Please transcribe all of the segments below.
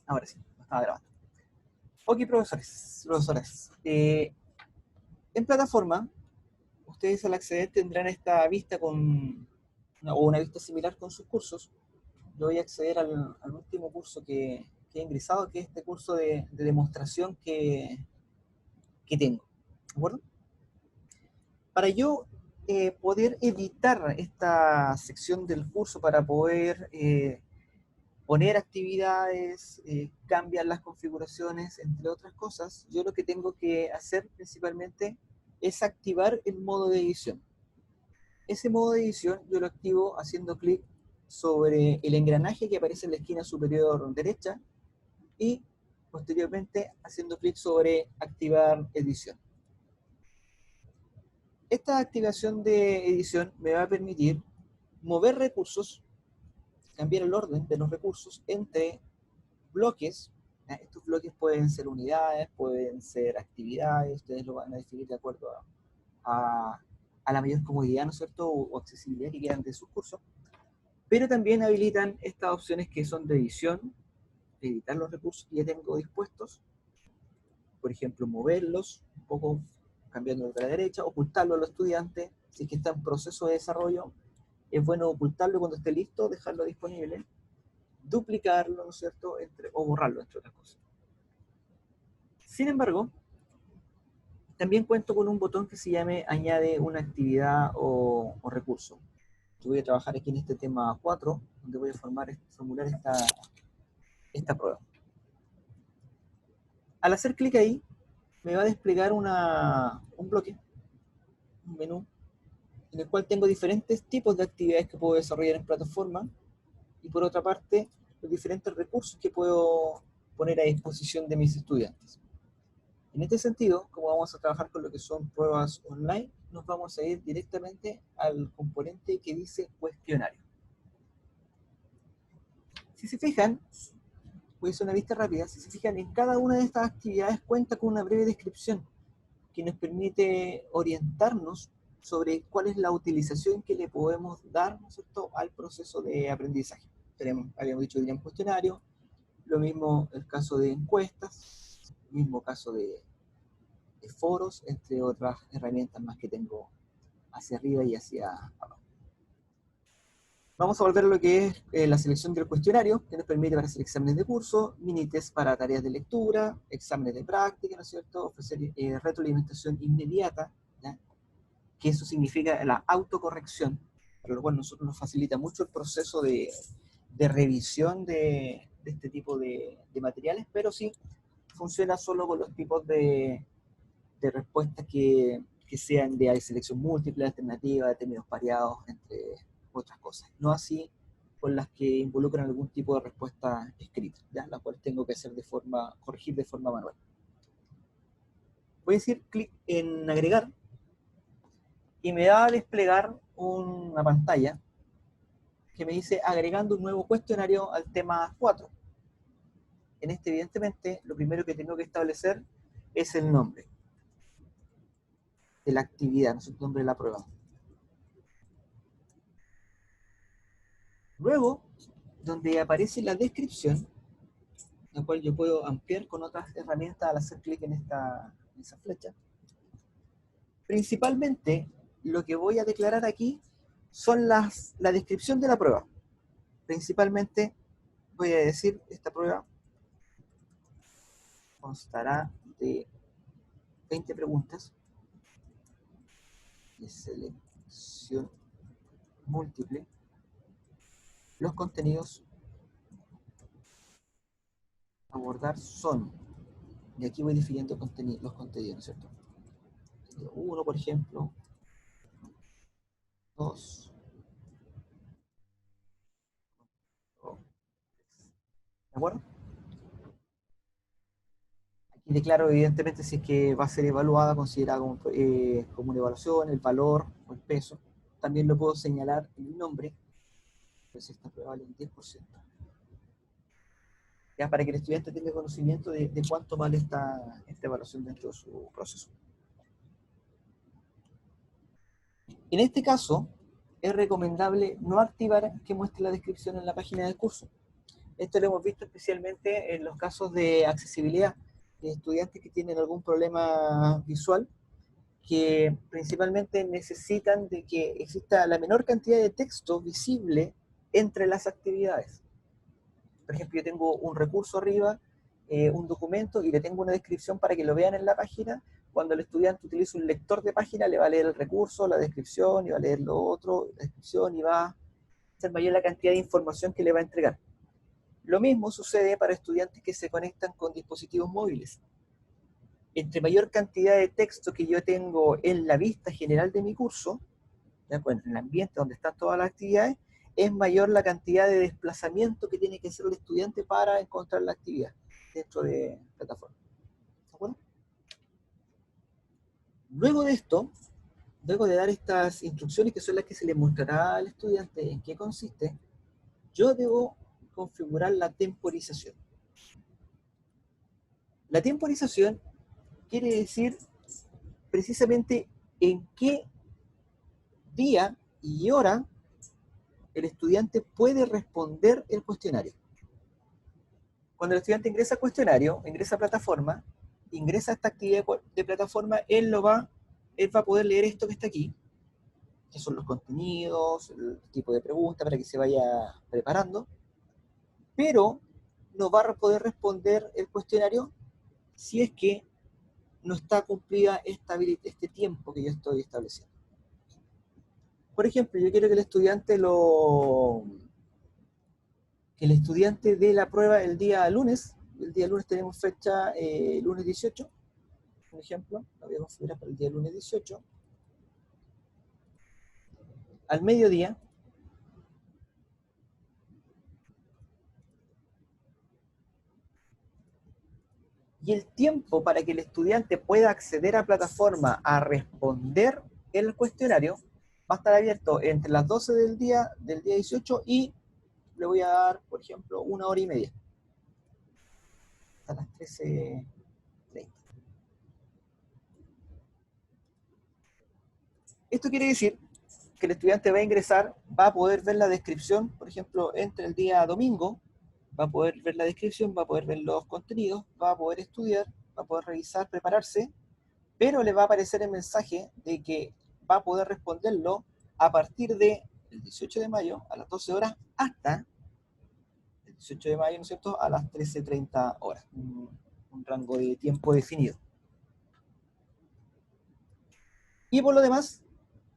Ahora sí, lo estaba grabando. Ok, profesores. En plataforma, ustedes al acceder tendrán esta vista o una vista similar con sus cursos. Yo voy a acceder al último curso que he ingresado, que es este curso de demostración que tengo. ¿De acuerdo? Para yo poder editar esta sección del curso, para poder poner actividades, cambiar las configuraciones, entre otras cosas, yo lo que tengo que hacer principalmente es activar el modo de edición. Ese modo de edición yo lo activo haciendo clic sobre el engranaje que aparece en la esquina superior derecha y posteriormente haciendo clic sobre activar edición. Esta activación de edición me va a permitir mover recursos, cambiar el orden de los recursos entre bloques. Estos bloques pueden ser unidades, pueden ser actividades, ustedes lo van a definir de acuerdo a la mayor comodidad, ¿no es cierto?, o accesibilidad que quieran de sus cursos, pero también habilitan estas opciones que son de edición, de editar los recursos que ya tengo dispuestos, por ejemplo, moverlos un poco, cambiando de la derecha, ocultarlo a los estudiantes, si es que está en proceso de desarrollo, es bueno ocultarlo cuando esté listo, dejarlo disponible, duplicarlo, ¿no es cierto?, o borrarlo, entre otras cosas. Sin embargo, también cuento con un botón que se llame añade una actividad o recurso. Yo voy a trabajar aquí en este tema 4, donde voy a formular esta prueba. Al hacer clic ahí, me va a desplegar un bloque, un menú, en el cual tengo diferentes tipos de actividades que puedo desarrollar en plataforma y por otra parte, los diferentes recursos que puedo poner a disposición de mis estudiantes. En este sentido, como vamos a trabajar con lo que son pruebas online, nos vamos a ir directamente al componente que dice cuestionario. Si se fijan, voy a hacer una vista rápida, si se fijan, en cada una de estas actividades cuenta con una breve descripción que nos permite orientarnos sobre cuál es la utilización que le podemos dar, ¿no es cierto?, al proceso de aprendizaje. Habíamos dicho que tenían cuestionario, lo mismo el caso de encuestas, mismo caso de foros, entre otras herramientas más que tengo hacia arriba y hacia abajo. Vamos a volver a lo que es la selección del cuestionario, que nos permite para hacer exámenes de curso, mini test para tareas de lectura, exámenes de práctica, ¿no es cierto?, ofrecer retroalimentación inmediata, ¿ya?, que eso significa la autocorrección, por lo cual nosotros nos facilita mucho el proceso de revisión de este tipo de materiales, pero sí funciona solo con los tipos de respuestas que sean de selección múltiple, alternativa, de términos pareados, entre otras cosas. No así con las que involucran algún tipo de respuesta escrita, ¿ya?, la cual tengo que hacer corregir de forma manual. Voy a decir clic en agregar y me va a desplegar una pantalla que me dice agregando un nuevo cuestionario al tema 4. En este, evidentemente, lo primero que tengo que establecer es el nombre de la actividad, no es el nombre de la prueba. Luego, donde aparece la descripción, la cual yo puedo ampliar con otras herramientas al hacer clic en esa flecha, principalmente lo que voy a declarar aquí son la descripción de la prueba. Principalmente voy a decir, esta prueba constará de 20 preguntas de selección múltiple. Los contenidos a abordar son, y aquí voy definiendo los contenidos, ¿no es cierto? 1, por ejemplo, 2, ¿de acuerdo? Aquí declaro evidentemente si es que va a ser evaluada, considerada como una evaluación, el valor o el peso. También lo puedo señalar en el nombre, pues esta prueba vale un 10%. Ya, para que el estudiante tenga conocimiento de cuánto vale esta evaluación dentro de su proceso. En este caso, es recomendable no activar que muestre la descripción en la página del curso, Esto lo hemos visto especialmente en los casos de accesibilidad, de estudiantes que tienen algún problema visual, que principalmente necesitan de que exista la menor cantidad de texto visible entre las actividades. Por ejemplo, yo tengo un recurso arriba, un documento, y le tengo una descripción para que lo vean en la página. Cuando el estudiante utiliza un lector de página, le va a leer el recurso, la descripción, y va a leer lo otro, la descripción, y va a ser mayor la cantidad de información que le va a entregar. Lo mismo sucede para estudiantes que se conectan con dispositivos móviles. Entre mayor cantidad de texto que yo tengo en la vista general de mi curso, ¿de acuerdo?, en el ambiente donde están todas las actividades, es mayor la cantidad de desplazamiento que tiene que hacer el estudiante para encontrar la actividad dentro de la plataforma. ¿De acuerdo? Luego de esto, luego de dar estas instrucciones que son las que se le mostrará al estudiante en qué consiste, yo debo configurar la temporización. La temporización quiere decir precisamente en qué día y hora el estudiante puede responder el cuestionario. Cuando el estudiante ingresa al cuestionario, ingresa a plataforma, ingresa a esta actividad de plataforma, él va a poder leer esto que está aquí, que son los contenidos, el tipo de pregunta para que se vaya preparando, pero no va a poder responder el cuestionario si es que no está cumplida este tiempo que yo estoy estableciendo. Por ejemplo, yo quiero que el estudiante dé la prueba el día lunes. El día lunes tenemos fecha lunes 18, por ejemplo. La voy a configurar para el día lunes 18. Al mediodía. Y el tiempo para que el estudiante pueda acceder a la plataforma a responder el cuestionario va a estar abierto entre las 12 del día 18 y le voy a dar, por ejemplo, 1 hora y media. Hasta las 13:30. Esto quiere decir que el estudiante va a ingresar, va a poder ver la descripción, por ejemplo, entre el día domingo, va a poder ver la descripción, va a poder ver los contenidos, va a poder estudiar, va a poder revisar, prepararse, pero le va a aparecer el mensaje de que va a poder responderlo a partir del 18 de mayo a las 12 horas hasta el 18 de mayo, ¿no es cierto?, a las 13:30 horas. Un rango de tiempo definido. Y por lo demás,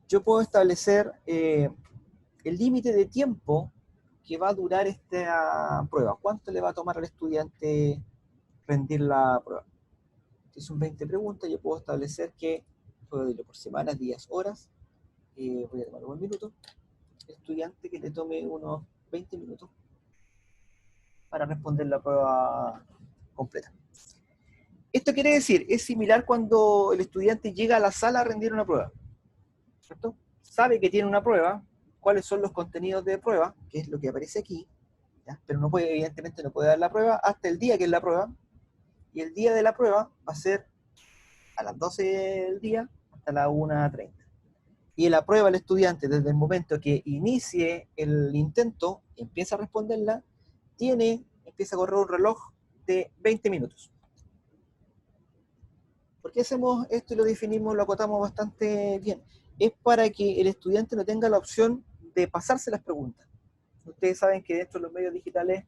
yo puedo establecer el límite de tiempo que va a durar esta prueba. ¿Cuánto le va a tomar al estudiante rendir la prueba? Si son 20 preguntas, yo puedo establecer que puedo decirlo por semanas, días, horas. Voy a tomar un minuto. Estudiante que le tome unos 20 minutos para responder la prueba completa. Esto quiere decir, es similar cuando el estudiante llega a la sala a rendir una prueba, ¿cierto? Sabe que tiene una prueba, cuáles son los contenidos de prueba, que es lo que aparece aquí, ¿ya? Pero no puede, evidentemente no puede dar la prueba hasta el día que es la prueba, y el día de la prueba va a ser a las 12 del día hasta las 1:30. Y la prueba al estudiante desde el momento que inicie el intento, empieza a responderla, empieza a correr un reloj de 20 minutos. ¿Por qué hacemos esto y lo definimos, lo acotamos bastante bien? Es para que el estudiante no tenga la opción de pasarse las preguntas. Ustedes saben que dentro de los medios digitales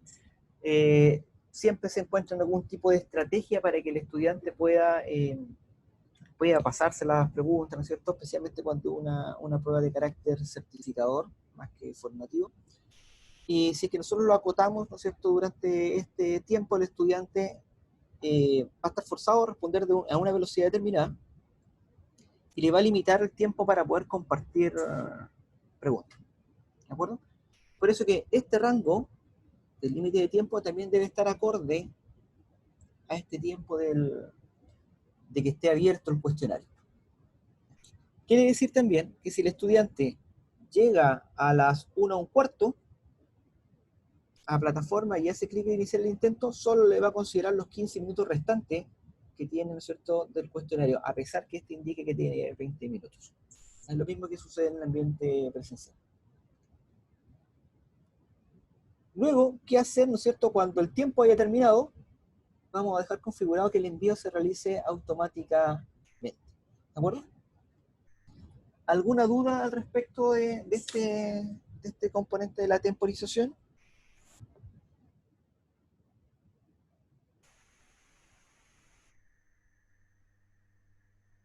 siempre se encuentra algún tipo de estrategia para que el estudiante pueda pasarse las preguntas, ¿no es cierto? Especialmente cuando una prueba de carácter certificador, más que formativo. Y si es que nosotros lo acotamos, ¿no es cierto?, durante este tiempo el estudiante va a estar forzado a responder a una velocidad determinada y le va a limitar el tiempo para poder compartir preguntas. ¿De acuerdo? Por eso que este rango del límite de tiempo también debe estar acorde a este tiempo de que esté abierto el cuestionario. Quiere decir también que si el estudiante llega a las 1:15 a plataforma y hace clic en iniciar el intento, solo le va a considerar los 15 minutos restantes que tiene, ¿no es cierto?, del cuestionario, a pesar que este indique que tiene 20 minutos. Es lo mismo que sucede en el ambiente presencial. Luego, ¿qué hacer, no es cierto? Cuando el tiempo haya terminado, vamos a dejar configurado que el envío se realice automáticamente. ¿De acuerdo? ¿Alguna duda al respecto de este componente de la temporización?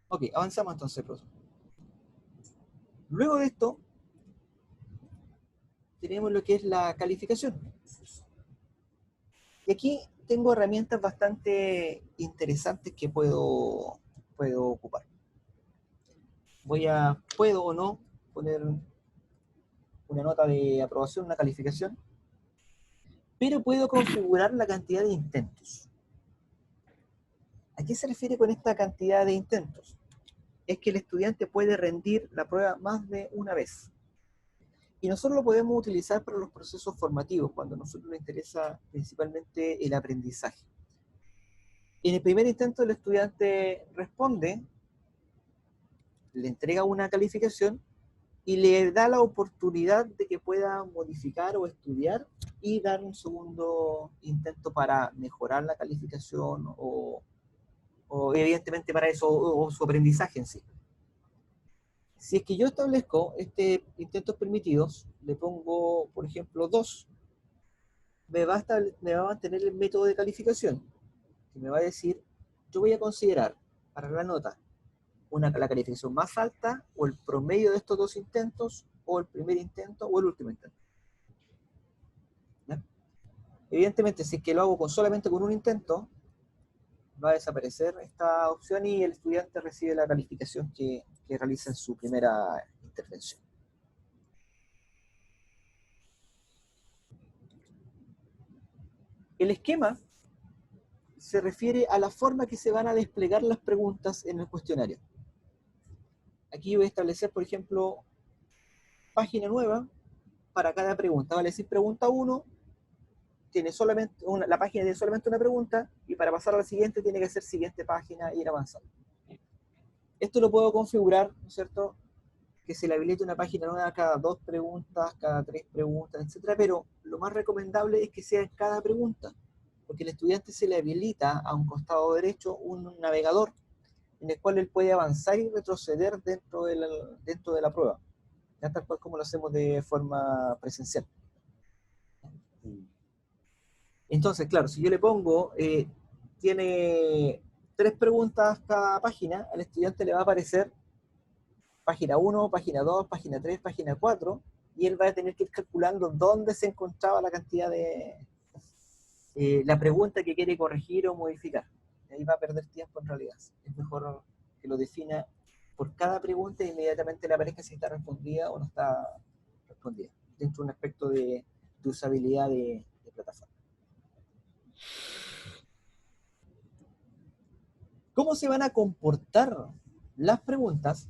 Ok, avanzamos entonces, profesor. Luego de esto, tenemos lo que es la calificación. Y aquí tengo herramientas bastante interesantes que puedo ocupar. Puedo o no poner una nota de aprobación, una calificación, pero puedo configurar la cantidad de intentos. ¿A qué se refiere con esta cantidad de intentos? Es que el estudiante puede rendir la prueba más de una vez. Y nosotros lo podemos utilizar para los procesos formativos, cuando a nosotros nos interesa principalmente el aprendizaje. En el primer intento el estudiante responde, le entrega una calificación y le da la oportunidad de que pueda modificar o estudiar y dar un segundo intento para mejorar la calificación o evidentemente para eso, o su aprendizaje en sí. Si es que yo establezco intentos permitidos, le pongo, por ejemplo, 2, me va a mantener el método de calificación, que me va a decir, yo voy a considerar para la nota la calificación más alta, o el promedio de estos 2 intentos, o el primer intento, o el último intento. ¿Ya? Evidentemente, si es que lo hago solamente con un intento, va a desaparecer esta opción y el estudiante recibe la calificación que realiza en su primera intervención. El esquema se refiere a la forma que se van a desplegar las preguntas en el cuestionario. Aquí voy a establecer, por ejemplo, página nueva para cada pregunta. Vale decir, pregunta 1 tiene solamente la página tiene solamente una pregunta, y para pasar a la siguiente tiene que ser siguiente página e ir avanzando. Esto lo puedo configurar, ¿no es cierto?, que se le habilite una página nueva cada 2 preguntas, cada 3 preguntas, etcétera, pero lo más recomendable es que sea en cada pregunta, porque el estudiante se le habilita a un costado derecho un navegador en el cual él puede avanzar y retroceder dentro de la prueba, ya tal cual como lo hacemos de forma presencial. Entonces, claro, si yo le pongo, tiene 3 preguntas cada página, al estudiante le va a aparecer página 1, página 2, página 3, página 4, y él va a tener que ir calculando dónde se encontraba la cantidad de la pregunta que quiere corregir o modificar. Y ahí va a perder tiempo en realidad. Es mejor que lo defina por cada pregunta e inmediatamente le aparezca si está respondida o no está respondida, dentro de un aspecto de usabilidad de plataforma. ¿Cómo se van a comportar las preguntas?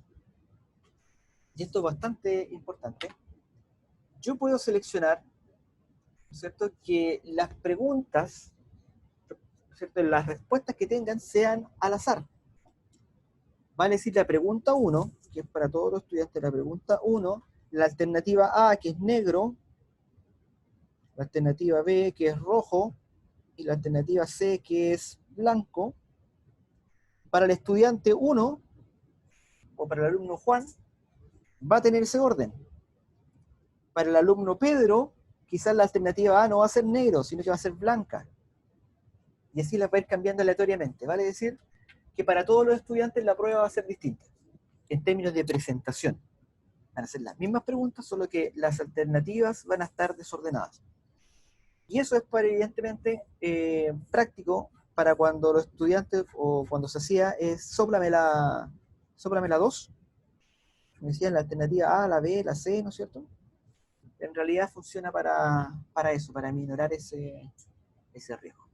Y esto es bastante importante. Yo puedo seleccionar, ¿no es cierto?, que las preguntas, ¿no es cierto?, las respuestas que tengan sean al azar. Van a decir la pregunta 1, que es para todos los estudiantes, la pregunta 1, la alternativa A, que es negro, la alternativa B, que es rojo, y la alternativa C, que es blanco. Para el estudiante 1, o para el alumno Juan, va a tener ese orden. Para el alumno Pedro, quizás la alternativa A no va a ser negro, sino que va a ser blanca. Y así la va a ir cambiando aleatoriamente. Vale decir que para todos los estudiantes la prueba va a ser distinta, en términos de presentación. Van a ser las mismas preguntas, solo que las alternativas van a estar desordenadas. Y eso es para, evidentemente, práctico para cuando los estudiantes, o cuando se hacía, es sóplame la 2, me decían la alternativa A, la B, la C, ¿no es cierto? En realidad funciona para eso, para minorar ese riesgo.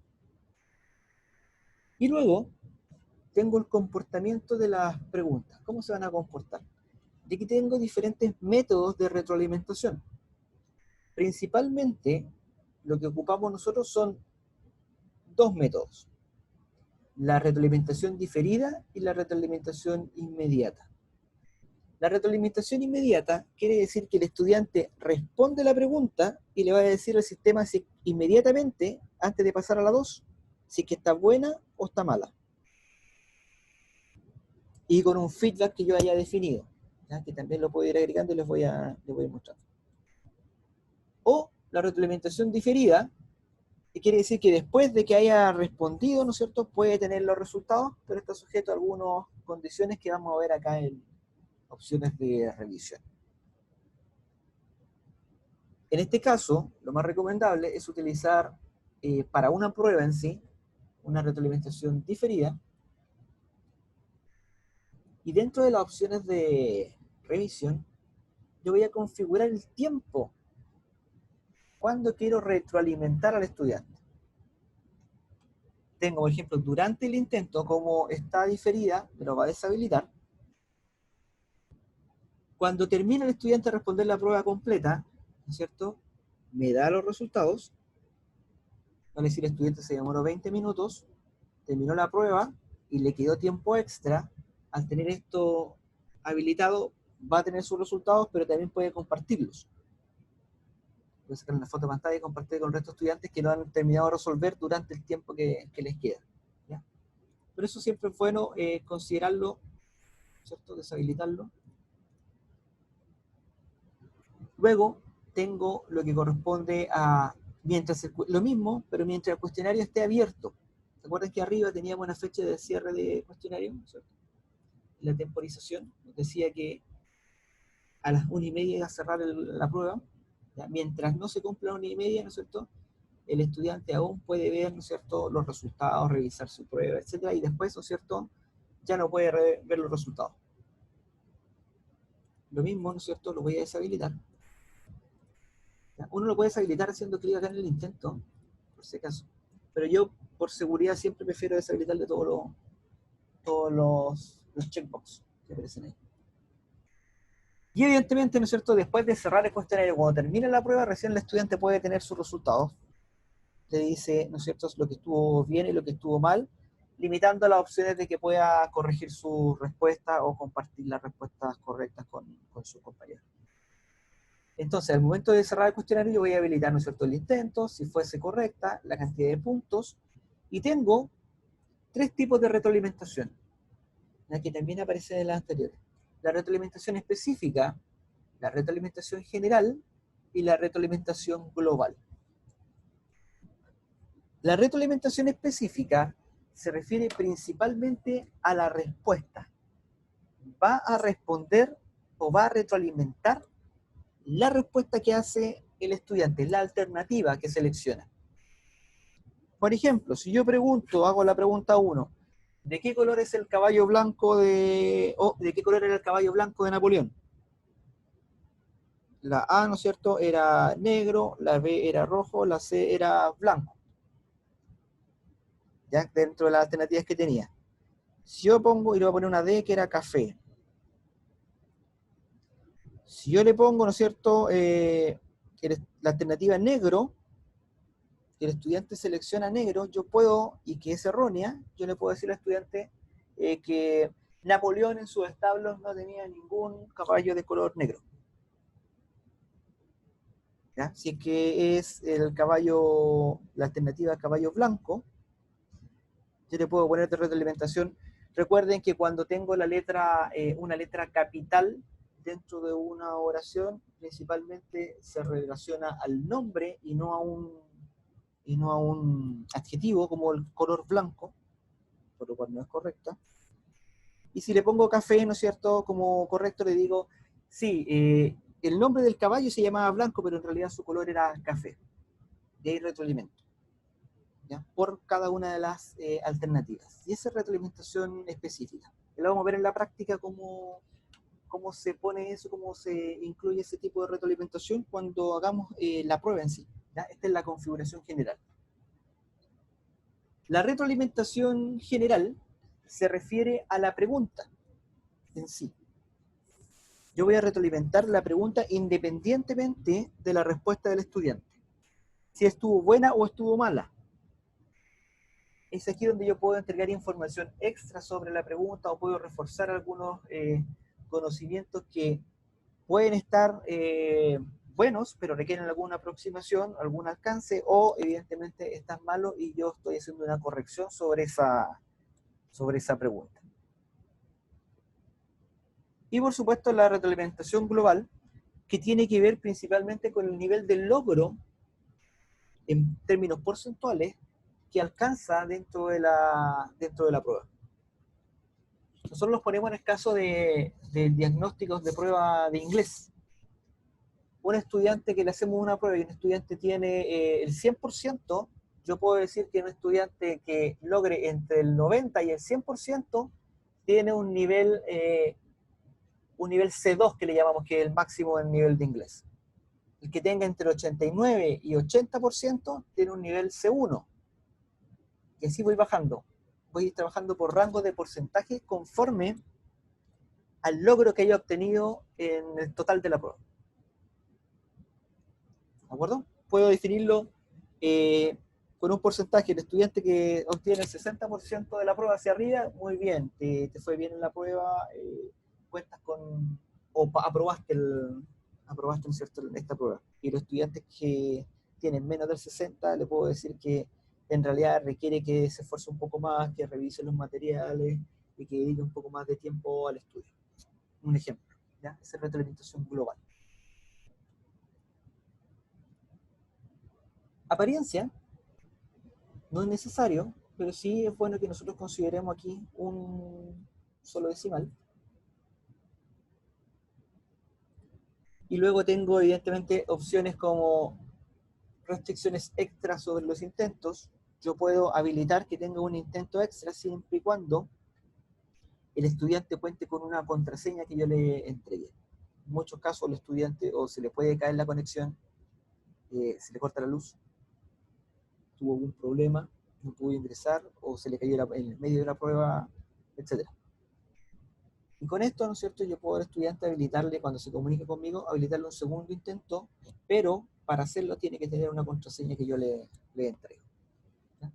Y luego tengo el comportamiento de las preguntas. ¿Cómo se van a comportar? Y aquí tengo diferentes métodos de retroalimentación. Principalmente, lo que ocupamos nosotros son 2 métodos: la retroalimentación diferida y la retroalimentación inmediata. La retroalimentación inmediata quiere decir que el estudiante responde la pregunta y le va a decir al sistema si inmediatamente, antes de pasar a la 2, si es que está buena o está mala. Y con un feedback que yo haya definido, ¿ya? Que también lo puedo ir agregando y les voy a mostrar. O la retroalimentación diferida, que quiere decir que después de que haya respondido, ¿no es cierto?, puede tener los resultados, pero está sujeto a algunas condiciones que vamos a ver acá en opciones de revisión. En este caso, lo más recomendable es utilizar para una prueba en sí, una retroalimentación diferida, y dentro de las opciones de revisión, yo voy a configurar el tiempo cuando quiero retroalimentar al estudiante. Tengo, por ejemplo, durante el intento, como está diferida, me lo va a deshabilitar. Cuando termina el estudiante de responder la prueba completa, ¿no es cierto?, me da los resultados. Vale decir, el estudiante se demoró 20 minutos, terminó la prueba y le quedó tiempo extra. Al tener esto habilitado, va a tener sus resultados, pero también puede compartirlos. Puede sacar una foto de pantalla y compartir con el resto de estudiantes que no han terminado de resolver durante el tiempo que les queda, ¿ya? Pero eso siempre es bueno considerarlo, ¿cierto?, deshabilitarlo. Luego tengo lo que corresponde a, lo mismo, pero mientras el cuestionario esté abierto. ¿Se acuerdan que arriba teníamos una fecha de cierre de cuestionario, ¿cierto? La temporización nos decía que a las 1:30 iba a cerrar la prueba. ¿Ya? Mientras no se cumpla 1:30, ¿no es cierto?, el estudiante aún puede ver, ¿no es cierto?, los resultados, revisar su prueba, etc. Y después, ¿no es cierto?, ya no puede ver los resultados. Lo mismo, ¿no es cierto?, lo voy a deshabilitar. ¿Ya? Uno lo puede deshabilitar haciendo clic acá en el intento, por si acaso. Pero yo, por seguridad, siempre prefiero deshabilitarle todos los checkbox que aparecen ahí. Y evidentemente, ¿no es cierto?, después de cerrar el cuestionario, cuando termine la prueba, recién el estudiante puede tener sus resultados. Le dice, ¿no es cierto?, lo que estuvo bien y lo que estuvo mal, limitando las opciones de que pueda corregir su respuesta o compartir las respuestas correctas con sus compañeros. Entonces, al momento de cerrar el cuestionario, yo voy a habilitar, ¿no es cierto?, el intento, si fuese correcta, la cantidad de puntos, y tengo 3 tipos de retroalimentación, la que también aparece en las anteriores. La retroalimentación específica, la retroalimentación general y la retroalimentación global. La retroalimentación específica se refiere principalmente a la respuesta. Va a responder o va a retroalimentar la respuesta que hace el estudiante, la alternativa que selecciona. Por ejemplo, si yo pregunto, hago la pregunta 1, ¿de qué color es el caballo blanco ¿de qué color era el caballo blanco de Napoleón? La A, ¿no es cierto?, era negro, la B era rojo, la C era blanco. ¿Ya? Dentro de las alternativas que tenía. Si yo pongo, y le voy a poner una D que era café. Si yo le pongo, ¿no es cierto?, la alternativa negro, que el estudiante selecciona negro, yo puedo, y que es errónea, yo le puedo decir al estudiante que Napoleón en sus establos no tenía ningún caballo de color negro. ¿Ya? Si es que es el caballo, la alternativa caballo blanco, yo le puedo poner de retroalimentación. Recuerden que cuando tengo la letra, una letra capital dentro de una oración, principalmente se relaciona al nombre y no a un adjetivo como el color blanco, por lo cual no es correcta. Y si le pongo café, ¿no es cierto?, como correcto, le digo, sí, el nombre del caballo se llamaba blanco, pero en realidad su color era café. De ahí retroalimento, ¿ya?, por cada una de las alternativas. Y esa es retroalimentación específica. Y lo vamos a ver en la práctica cómo se pone eso, cómo se incluye ese tipo de retroalimentación cuando hagamos la prueba en sí, ¿ya? Esta es la configuración general. La retroalimentación general se refiere a la pregunta en sí. Yo voy a retroalimentar la pregunta independientemente de la respuesta del estudiante. Si estuvo buena o estuvo mala. Es aquí donde yo puedo entregar información extra sobre la pregunta o puedo reforzar algunos conocimientos que pueden estar buenos, pero requieren alguna aproximación, algún alcance, o evidentemente están malos y yo estoy haciendo una corrección sobre esa pregunta. Y por supuesto la retroalimentación global, que tiene que ver principalmente con el nivel de logro en términos porcentuales que alcanza dentro de la prueba. Nosotros los ponemos en el caso de diagnósticos de prueba de inglés. Un estudiante que le hacemos una prueba y un estudiante tiene el 100%, yo puedo decir que un estudiante que logre entre el 90 y el 100% tiene un nivel C2 que le llamamos, que es el máximo en nivel de inglés. El que tenga entre 89 y 80% tiene un nivel C1. Y así voy bajando. Voy trabajando por rango de porcentaje conforme al logro que haya obtenido en el total de la prueba. ¿De acuerdo? Puedo definirlo con un porcentaje. El estudiante que obtiene el 60% de la prueba hacia arriba, muy bien, te fue bien en la prueba, cuentas con, o aprobaste, ¿no es cierto?, esta prueba. Y los estudiantes que tienen menos del 60, le puedo decir que en realidad requiere que se esfuerce un poco más, que revise los materiales y que dedique un poco más de tiempo al estudio. Un ejemplo, ¿ya? Esa es retroalimentación global. Apariencia no es necesario, pero sí es bueno que nosotros consideremos aquí un solo decimal. Y luego tengo evidentemente opciones como restricciones extra sobre los intentos. Yo puedo habilitar que tenga un intento extra siempre y cuando el estudiante cuente con una contraseña que yo le entregué. En muchos casos el estudiante o se le puede caer la conexión, se le corta la luz, tuvo algún problema, no pudo ingresar, o se le cayó en el medio de la prueba, etc. Y con esto, ¿no es cierto?, yo puedo al estudiante habilitarle, cuando se comunique conmigo, habilitarle un segundo intento, pero para hacerlo tiene que tener una contraseña que yo le entrego. ¿Ya?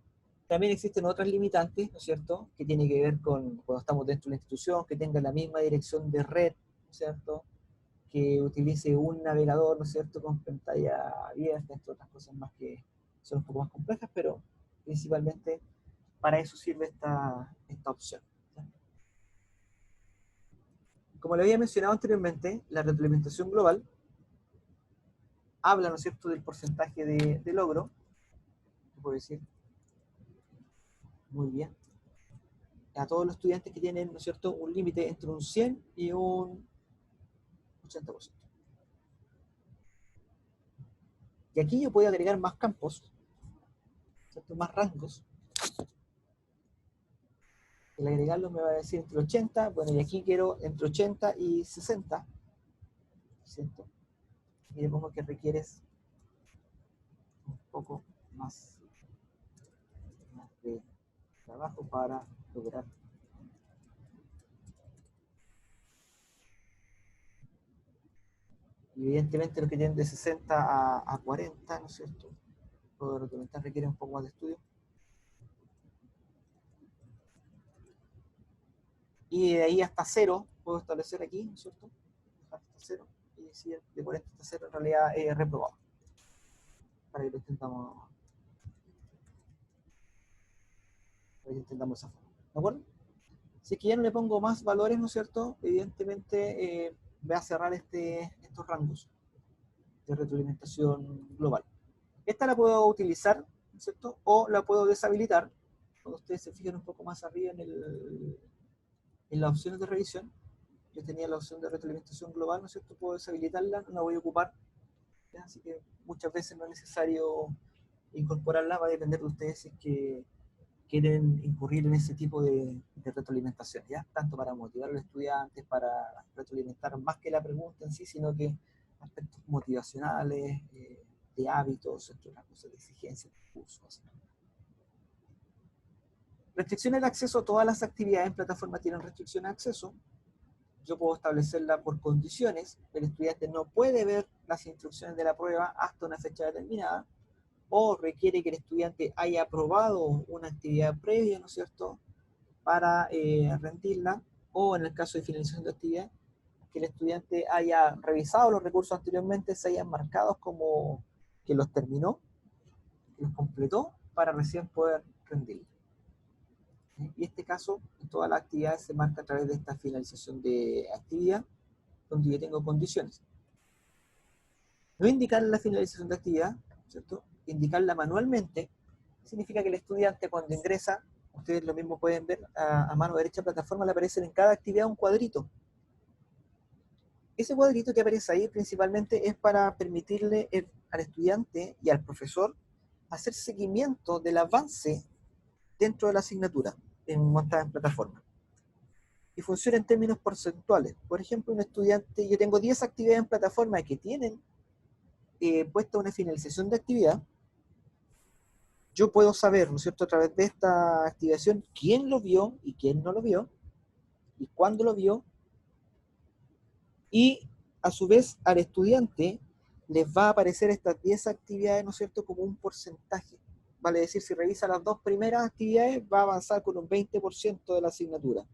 También existen otras limitantes, ¿no es cierto?, que tiene que ver con cuando estamos dentro de la institución, que tenga la misma dirección de red, ¿no es cierto?, que utilice un navegador, ¿no es cierto?, con pantalla abierta, entre otras cosas más que son un poco más complejas, pero principalmente para eso sirve esta opción. ¿Ya? Como le había mencionado anteriormente, la retroalimentación global habla, ¿no es cierto?, del porcentaje de logro. Puedo decir, muy bien, a todos los estudiantes que tienen, ¿no es cierto?, un límite entre un 100 y un 80%. Y aquí yo puedo agregar más campos, ¿cierto?, más rangos. El agregarlo me va a decir entre 80, bueno, y aquí quiero entre 80 y 60, ¿cierto? Y le pongo que requieres un poco más de trabajo para lograr. Y evidentemente los que tienen de 60 a 40, ¿no es cierto?, puedo documentar, requiere un poco más de estudio. Y de ahí hasta 0, puedo establecer aquí, ¿no es cierto?, hasta 0, y decir de 40 hasta 0 en realidad es reprobado. Para que lo intentamos esa forma. ¿De acuerdo? Si es que ya no le pongo más valores, ¿no es cierto?, evidentemente voy a cerrar estos rangos de retroalimentación global. Esta la puedo utilizar, ¿no es cierto?, o la puedo deshabilitar. Cuando ustedes se fijan un poco más arriba en las opciones de revisión, yo tenía la opción de retroalimentación global, ¿no es cierto?, puedo deshabilitarla, no la voy a ocupar, ¿ya? Así que muchas veces no es necesario incorporarla, va a depender de ustedes si es que quieren incurrir en ese tipo de retroalimentación, ¿ya? Tanto para motivar a los estudiantes, para retroalimentar más que la pregunta en sí, sino que aspectos motivacionales, de hábitos, entre otras cosas, de exigencia de cursos. Restricción al acceso a todas las actividades en plataforma tienen restricción de acceso. Yo puedo establecerla por condiciones. El estudiante no puede ver las instrucciones de la prueba hasta una fecha determinada, o requiere que el estudiante haya aprobado una actividad previa, ¿no es cierto?, para rendirla, o en el caso de finalización de actividad, que el estudiante haya revisado los recursos anteriormente, se hayan marcados como que los terminó, que los completó, para recién poder rendirlos. Y este caso, todas las actividades se marca a través de esta finalización de actividad, donde yo tengo condiciones. No indicar la finalización de actividad, ¿cierto? Indicarla manualmente, significa que el estudiante cuando ingresa, ustedes lo mismo pueden ver, a mano derecha de la plataforma le aparece en cada actividad un cuadrito. Ese cuadrito que aparece ahí principalmente es para permitirle al estudiante y al profesor hacer seguimiento del avance dentro de la asignatura montada en plataforma. Y funciona en términos porcentuales. Por ejemplo, un estudiante, yo tengo 10 actividades en plataforma que tienen puesta una finalización de actividad. Yo puedo saber, ¿no es cierto?, a través de esta activación, quién lo vio y quién no lo vio, y cuándo lo vio, y a su vez al estudiante les va a aparecer estas 10 actividades, ¿no es cierto?, como un porcentaje. Vale decir, si revisa las 2 primeras actividades, va a avanzar con un 20% de la asignatura.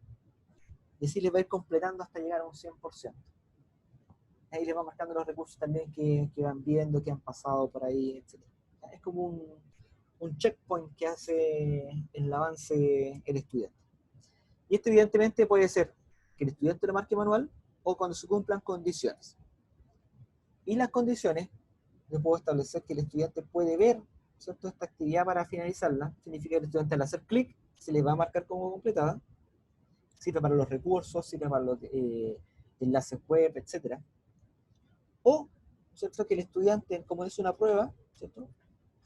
Y así les va a ir completando hasta llegar a un 100%. Ahí les va marcando los recursos también que van viendo, que han pasado por ahí, etc. Es como un checkpoint que hace el avance el estudiante. Y esto evidentemente puede ser que el estudiante lo marque manual o cuando se cumplan condiciones. Y las condiciones, yo puedo establecer que el estudiante puede ver, ¿cierto?, esta actividad para finalizarla. Significa que el estudiante al hacer clic se le va a marcar como completada. Sirve para los recursos, sirve para los enlaces web, etc. O, ¿cierto?, que el estudiante, como es una prueba, ¿cierto?,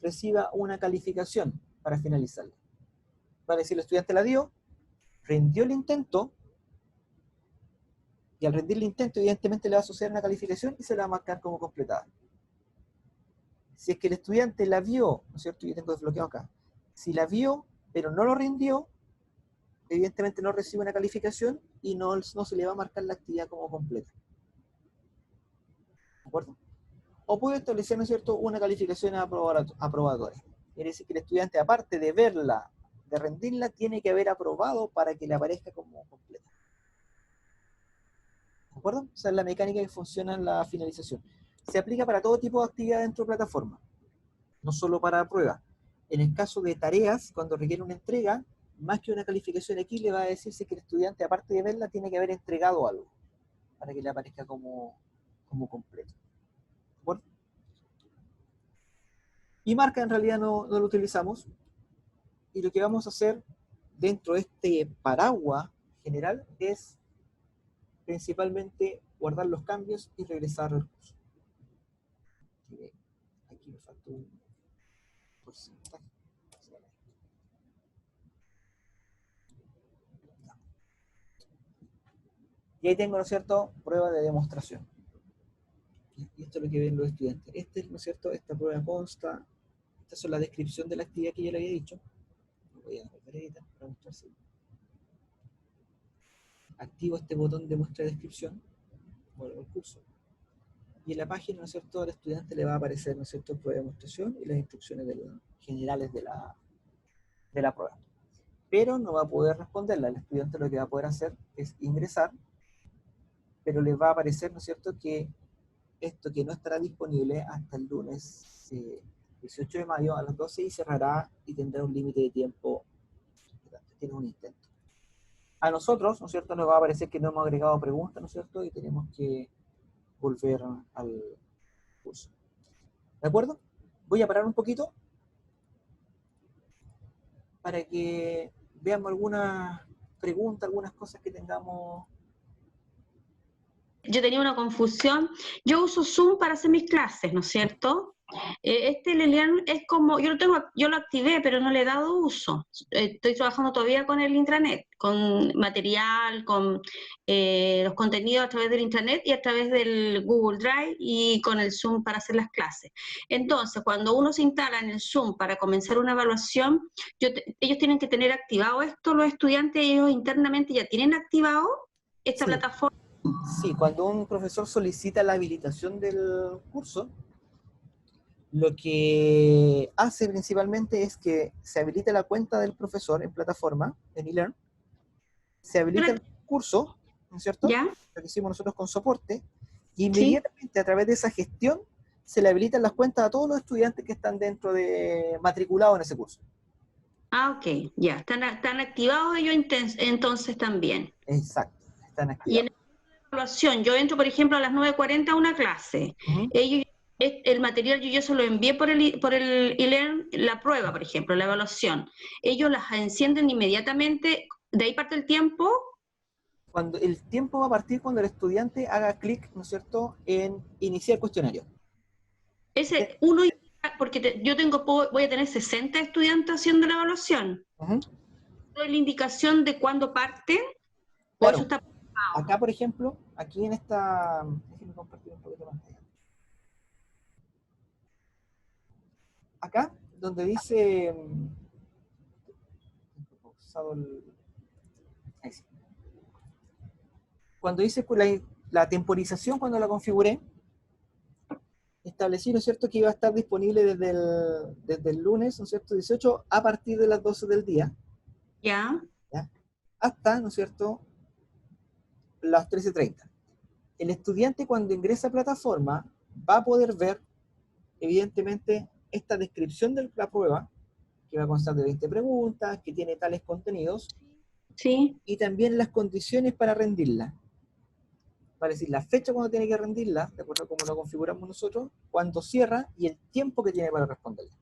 reciba una calificación para finalizarla. Vale, si el estudiante la dio, rindió el intento, y al rendir el intento, evidentemente le va a asociar una calificación y se la va a marcar como completada. Si es que el estudiante la vio, ¿no es cierto?, yo tengo desbloqueado acá, si la vio, pero no lo rindió, evidentemente no recibe una calificación y no se le va a marcar la actividad como completa. ¿De acuerdo? O puede establecer, ¿no es cierto?, una calificación aprobatoria. Quiere decir que el estudiante, aparte de verla, de rendirla, tiene que haber aprobado para que le aparezca como completa. ¿De acuerdo? Esa es la mecánica que funciona en la finalización. Se aplica para todo tipo de actividad dentro de plataforma, no solo para pruebas. En el caso de tareas, cuando requiere una entrega, más que una calificación aquí, le va a decirse que el estudiante, aparte de verla, tiene que haber entregado algo para que le aparezca como completo. ¿De acuerdo? Y marca en realidad no lo utilizamos, y lo que vamos a hacer dentro de este paraguas general es principalmente guardar los cambios y regresar al curso. Aquí me faltó un porcentaje. Y ahí tengo, ¿no es cierto?, prueba de demostración. Y esto es lo que ven los estudiantes. ¿No es cierto?, esta prueba consta. Esta es la descripción de la actividad que yo le había dicho. Voy a volver a editar para mostrarse. Activo este botón de muestra de descripción, vuelvo al curso, y en la página, ¿no es cierto?, al estudiante le va a aparecer, ¿no es cierto?, prueba de demostración y las instrucciones generales de la prueba. Pero no va a poder responderla. El estudiante lo que va a poder hacer es ingresar, pero le va a aparecer, ¿no es cierto?, que esto que no estará disponible hasta el lunes 18 de mayo a las 12 y cerrará y tendrá un límite de tiempo. Tiene un intento. A nosotros, ¿no es cierto?, nos va a aparecer que no hemos agregado preguntas, ¿no es cierto?, y tenemos que volver al curso. ¿De acuerdo? Voy a parar un poquito para que veamos algunas preguntas, algunas cosas que tengamos. Yo tenía una confusión. Yo uso Zoom para hacer mis clases, ¿no es cierto? Lelian es como, yo lo activé, pero no le he dado uso. Estoy trabajando todavía con el intranet, con material, con los contenidos a través del intranet y a través del Google Drive y con el Zoom para hacer las clases. Entonces, cuando uno se instala en el Zoom para comenzar una evaluación, ellos tienen que tener activado esto, los estudiantes, ellos internamente ya tienen activado esta plataforma. Sí, cuando un profesor solicita la habilitación del curso, lo que hace principalmente es que se habilita la cuenta del profesor en plataforma, en eLearn, se habilita el curso, ¿no es cierto? ¿Ya? Lo que hicimos nosotros con soporte, y Sí. inmediatamente a través de esa gestión se le habilitan las cuentas a todos los estudiantes que están dentro de matriculados en ese curso. Ah, ok, ya. Están activados ellos entonces también. Exacto, están Y activados. en la evaluación, yo entro, por ejemplo, a las 9:40 a una clase. Ujú. Ellos, el material yo se lo envié por el e-learn, la prueba, por ejemplo, la evaluación. Ellos las encienden inmediatamente, de ahí parte el tiempo. Cuando el tiempo va a partir cuando el estudiante haga clic, ¿no es cierto?, en iniciar cuestionario. Ese uno, porque voy a tener 60 estudiantes haciendo la evaluación. Ujú. ¿Doy la indicación de cuándo parten? ¿O eso Claro, está? acá por ejemplo, aquí en esta, déjenme compartir un poquito más. Acá, donde dice, ahí sí. Cuando dice la temporización, cuando la configuré, establecí, ¿no es cierto?, que iba a estar disponible desde el lunes, ¿no es cierto?, 18 a partir de las 12 del día, Ya. ¿ya?, hasta, ¿no es cierto?, las 13:30. El estudiante cuando ingresa a plataforma va a poder ver, evidentemente, esta descripción de la prueba, que va a constar de 20 preguntas, que tiene tales contenidos, Sí. y también las condiciones para rendirla. Para decir la fecha cuando tiene que rendirla, de acuerdo a cómo lo configuramos nosotros, cuando cierra y el tiempo que tiene para responderla.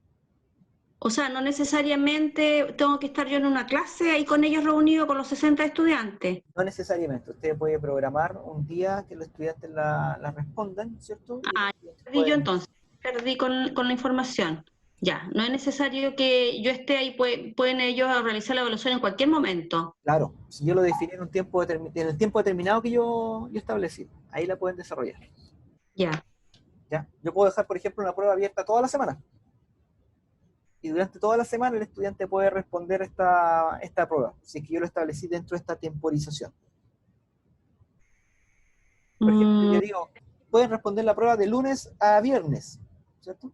O sea, no necesariamente tengo que estar yo en una clase ahí con ellos reunidos con los 60 estudiantes. No necesariamente, usted puede programar un día que los estudiantes la respondan, ¿cierto? Y los Ah, estudiantes perdí yo pueden. entonces, perdí con la información. Ya, no es necesario que yo esté ahí, pueden ellos realizar la evaluación en cualquier momento. Claro, si yo lo definí en el tiempo determinado que yo establecí, ahí la pueden desarrollar. Ya, ¿Ya? Yo puedo dejar, por ejemplo, una prueba abierta toda la semana. Y durante toda la semana el estudiante puede responder esta prueba, si es que yo lo establecí dentro de esta temporización. Por ejemplo, yo mm, digo, pueden responder la prueba de lunes a viernes, ¿cierto?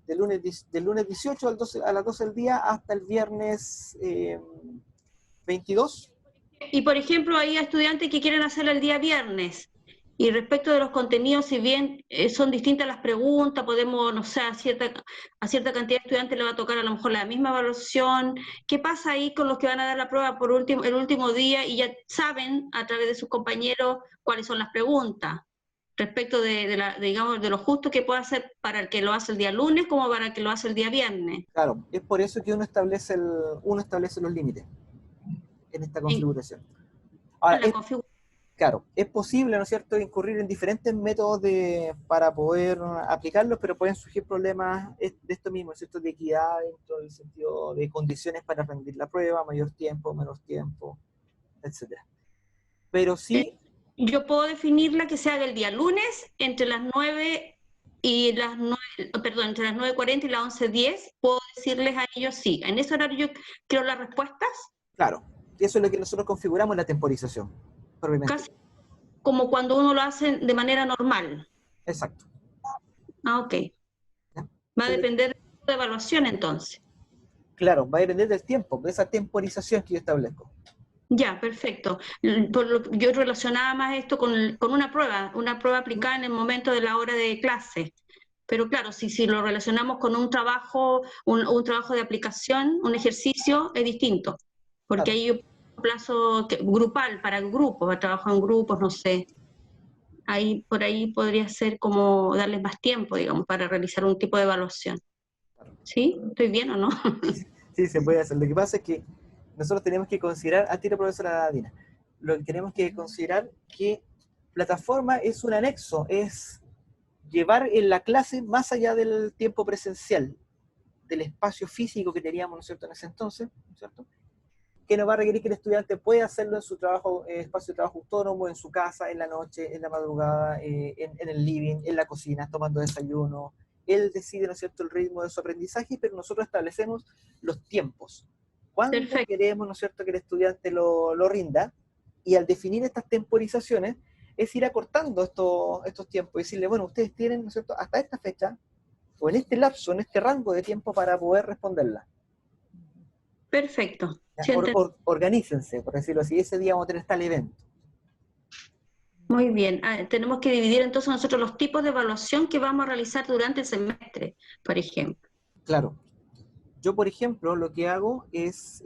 Del lunes 18 a las 12 del día hasta el viernes 22. y por ejemplo, hay estudiantes que quieren hacerlo el día viernes. Y respecto de los contenidos, si bien son distintas las preguntas, podemos, no sé, a cierta cantidad de estudiantes le va a tocar a lo mejor la misma evaluación. ¿Qué pasa ahí con los que van a dar la prueba el último día y ya saben a través de sus compañeros cuáles son las preguntas? Respecto digamos, de lo justo que puede hacer para el que lo hace el día lunes como para el que lo hace el día viernes. Claro, es por eso que uno establece los límites en esta En configuración. Ahora, la configuración. claro, es posible, ¿no es cierto?, incurrir en diferentes métodos para poder aplicarlos, pero pueden surgir problemas de esto mismo, ¿cierto?, de equidad dentro del sentido de condiciones para rendir la prueba, mayor tiempo, menos tiempo, etcétera. Pero sí, Yo puedo definirla que se haga el día lunes entre las 9 y las 9, perdón, entre las 9:40 y las 11:10. Puedo decirles a ellos sí. En ese horario yo creo las respuestas, claro, eso es lo que nosotros configuramos en la temporización, propiamente. casi como cuando uno lo hace de manera normal. Exacto. Ah, ok. ¿Ya? Va a depender del tipo de evaluación entonces. Claro, va a depender del tiempo, de esa temporización que yo establezco. Ya, perfecto. Yo relacionaba más esto con una prueba aplicada en el momento de la hora de clase. Pero claro, si lo relacionamos con un trabajo de aplicación, un ejercicio, es distinto. Porque Claro. hay un plazo grupal para grupos, para trabajo en grupos, no sé. Por ahí podría ser como darles más tiempo, digamos, para realizar un tipo de evaluación. Claro. ¿Sí? ¿Estoy bien o no? Sí, sí, se puede hacer. Lo que pasa es que nosotros tenemos que considerar, a ti la profesora Dina, lo que tenemos que considerar que plataforma es un anexo, es llevar en la clase más allá del tiempo presencial, del espacio físico que teníamos, ¿no es cierto?, en ese entonces, ¿no es cierto?, que nos va a requerir que el estudiante pueda hacerlo en su trabajo, espacio de trabajo autónomo, en su casa, en la noche, en la madrugada, en el living, en la cocina, tomando desayuno. Él decide, ¿no es cierto?, el ritmo de su aprendizaje, pero nosotros establecemos los tiempos. ¿Cuándo Perfecto. queremos, ¿no es cierto?, que el estudiante lo rinda? Y al definir estas temporizaciones, es ir acortando estos tiempos y decirle, bueno, ustedes tienen, ¿no es cierto?, hasta esta fecha, o en este lapso, en este rango de tiempo para poder responderla. Perfecto. ¿Ya? Sí, entendí. Organícense, por decirlo así, ese día vamos a tener tal evento. Muy bien. Tenemos que dividir entonces nosotros los tipos de evaluación que vamos a realizar durante el semestre, por ejemplo. Claro, yo por ejemplo lo que hago es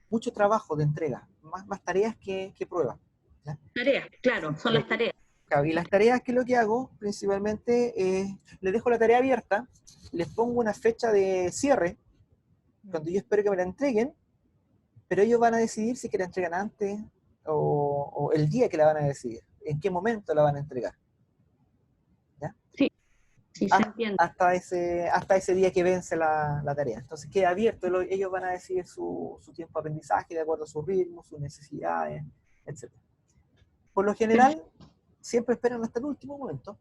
mucho trabajo de entrega, más tareas que pruebas. ¿Ya? Tareas, claro, son las tareas. Claro, y las tareas que lo que hago principalmente es, les dejo la tarea abierta, les pongo una fecha de cierre, cuando yo espero que me la entreguen, pero ellos van a decidir si que la entregan antes o el día que la van a decidir, en qué momento la van a entregar. ¿Ya? Sí, sí, se entiende. Hasta ese día que vence la tarea. Entonces queda abierto, ellos van a decidir su tiempo de aprendizaje de acuerdo a su ritmo, sus necesidades, etc. Por lo general, siempre esperan hasta el último momento.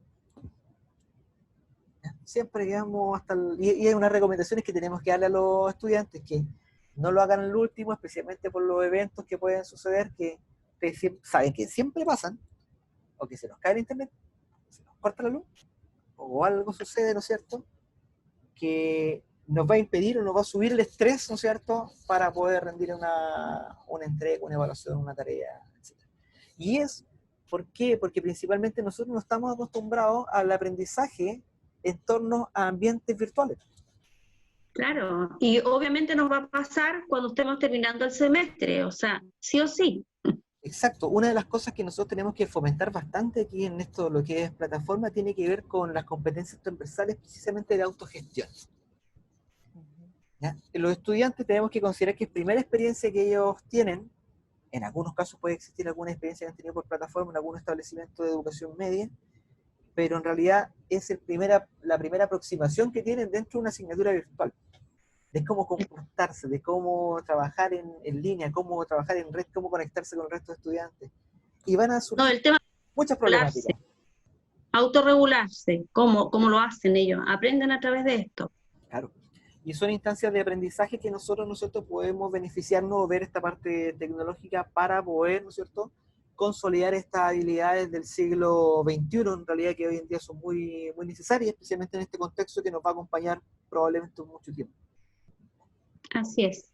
Siempre quedamos hasta y hay unas recomendaciones que tenemos que darle a los estudiantes, que no lo hagan al último, especialmente por los eventos que pueden suceder, que ustedes saben que siempre pasan, o que se nos cae el internet, se nos corta la luz, o algo sucede, ¿no es cierto?, que nos va a impedir o nos va a subir el estrés, ¿no es cierto?, para poder rendir una entrega, una evaluación, una tarea, etc. Y ¿por qué? Porque principalmente nosotros no estamos acostumbrados al aprendizaje en torno a ambientes virtuales. Claro, y obviamente nos va a pasar cuando estemos terminando el semestre, o sea, sí o sí. Exacto, una de las cosas que nosotros tenemos que fomentar bastante aquí en esto, lo que es plataforma, tiene que ver con las competencias transversales precisamente de autogestión. ¿Ya? Los estudiantes tenemos que considerar que es primera experiencia que ellos tienen, en algunos casos puede existir alguna experiencia que han tenido por plataforma en algún establecimiento de educación media, pero en realidad es la primera aproximación que tienen dentro de una asignatura virtual, de cómo comportarse, de cómo trabajar en línea, cómo trabajar en red, cómo conectarse con el resto de estudiantes. Y van a No, surgir el tema muchas es regularse, problemáticas. autorregularse, ¿cómo lo hacen ellos? Aprenden a través de esto. Claro. Y son instancias de aprendizaje que nosotros podemos beneficiarnos o ver esta parte tecnológica para poder, ¿no es cierto?, consolidar estas habilidades del siglo XXI, en realidad que hoy en día son muy, muy necesarias, especialmente en este contexto que nos va a acompañar probablemente mucho tiempo. Así es.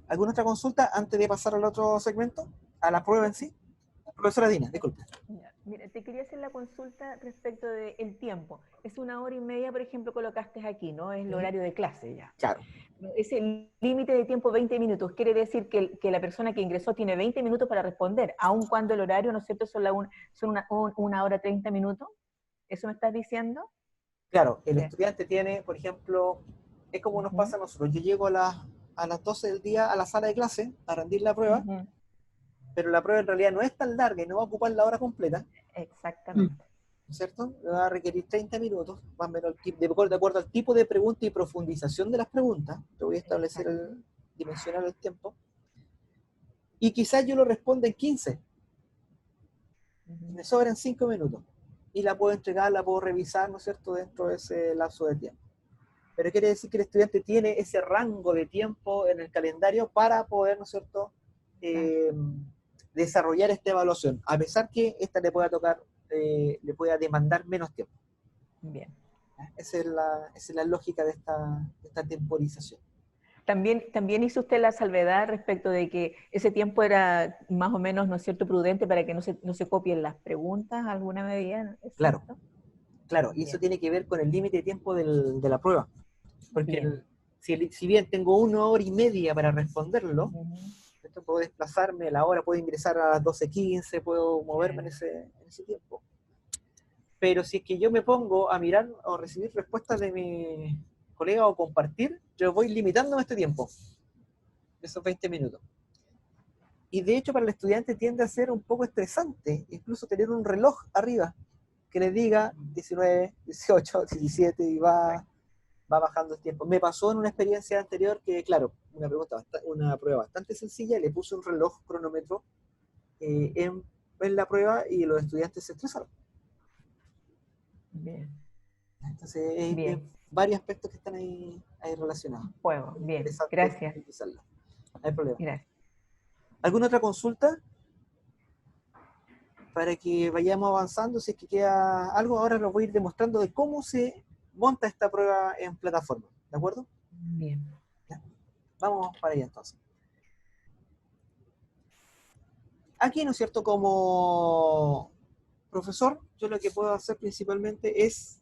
¿Alguna otra consulta antes de pasar al otro segmento? ¿A la prueba en sí? Profesora Dina, disculpe. Ya, mira, te quería hacer la consulta respecto del tiempo. Es 1 hora y media, por ejemplo, colocaste aquí, ¿no? Es el horario de clase ya. Claro. Ese límite de tiempo, 20 minutos, quiere decir que la persona que ingresó tiene 20 minutos para responder, aun cuando el horario, ¿no es cierto?, son 1 hora 30 minutos. ¿Eso me estás diciendo? Claro, el Sí. estudiante tiene, por ejemplo, es como nos pasa a nosotros. Yo llego a las 12 del día a la sala de clase a rendir la prueba, pero la prueba en realidad no es tan larga y no va a ocupar la hora completa. Exactamente. ¿Cierto? Me va a requerir 30 minutos, más o menos, de acuerdo al tipo de pregunta y profundización de las preguntas. Te voy a establecer dimensionar el tiempo. Y quizás yo lo responda en 15. Me sobran 5 minutos. Y la puedo entregar, la puedo revisar, ¿no es cierto?, dentro de ese lapso de tiempo. Pero quiere decir que el estudiante tiene ese rango de tiempo en el calendario para poder, ¿no es cierto?, desarrollar esta evaluación, a pesar que esta le pueda tocar, le pueda demandar menos tiempo. Bien. Esa es la lógica de esta temporización. También hizo usted la salvedad respecto de que ese tiempo era más o menos, ¿no es cierto?, prudente para que no se copien las preguntas, alguna medida, ¿es Claro, cierto? claro, y Bien. eso tiene que ver con el límite de tiempo de la prueba. Porque Bien. si bien tengo 1 hora y media para responderlo, esto puedo desplazarme a la hora, puedo ingresar a las 12:15, puedo moverme en ese tiempo. Pero si es que yo me pongo a mirar o recibir respuestas de mi colega o compartir, yo voy limitando este tiempo, esos 20 minutos. Y de hecho para el estudiante tiende a ser un poco estresante, incluso tener un reloj arriba que le diga 19, 18, 17 y va bajando el tiempo. Me pasó en una experiencia anterior que, claro, una prueba bastante sencilla, le puse un reloj cronómetro en la prueba y los estudiantes se estresaron. Bien. Entonces, hay Bien. varios aspectos que están ahí relacionados. Juego. Bien. Interesante Gracias. utilizarlo. No hay problema. Gracias. ¿Alguna otra consulta? Para que vayamos avanzando, si es que queda algo, ahora les voy a ir demostrando de cómo se monta esta prueba en plataforma. ¿De acuerdo? Bien. ¿Ya? Vamos para allá entonces. Aquí, ¿no es cierto?, como profesor, yo lo que puedo hacer principalmente es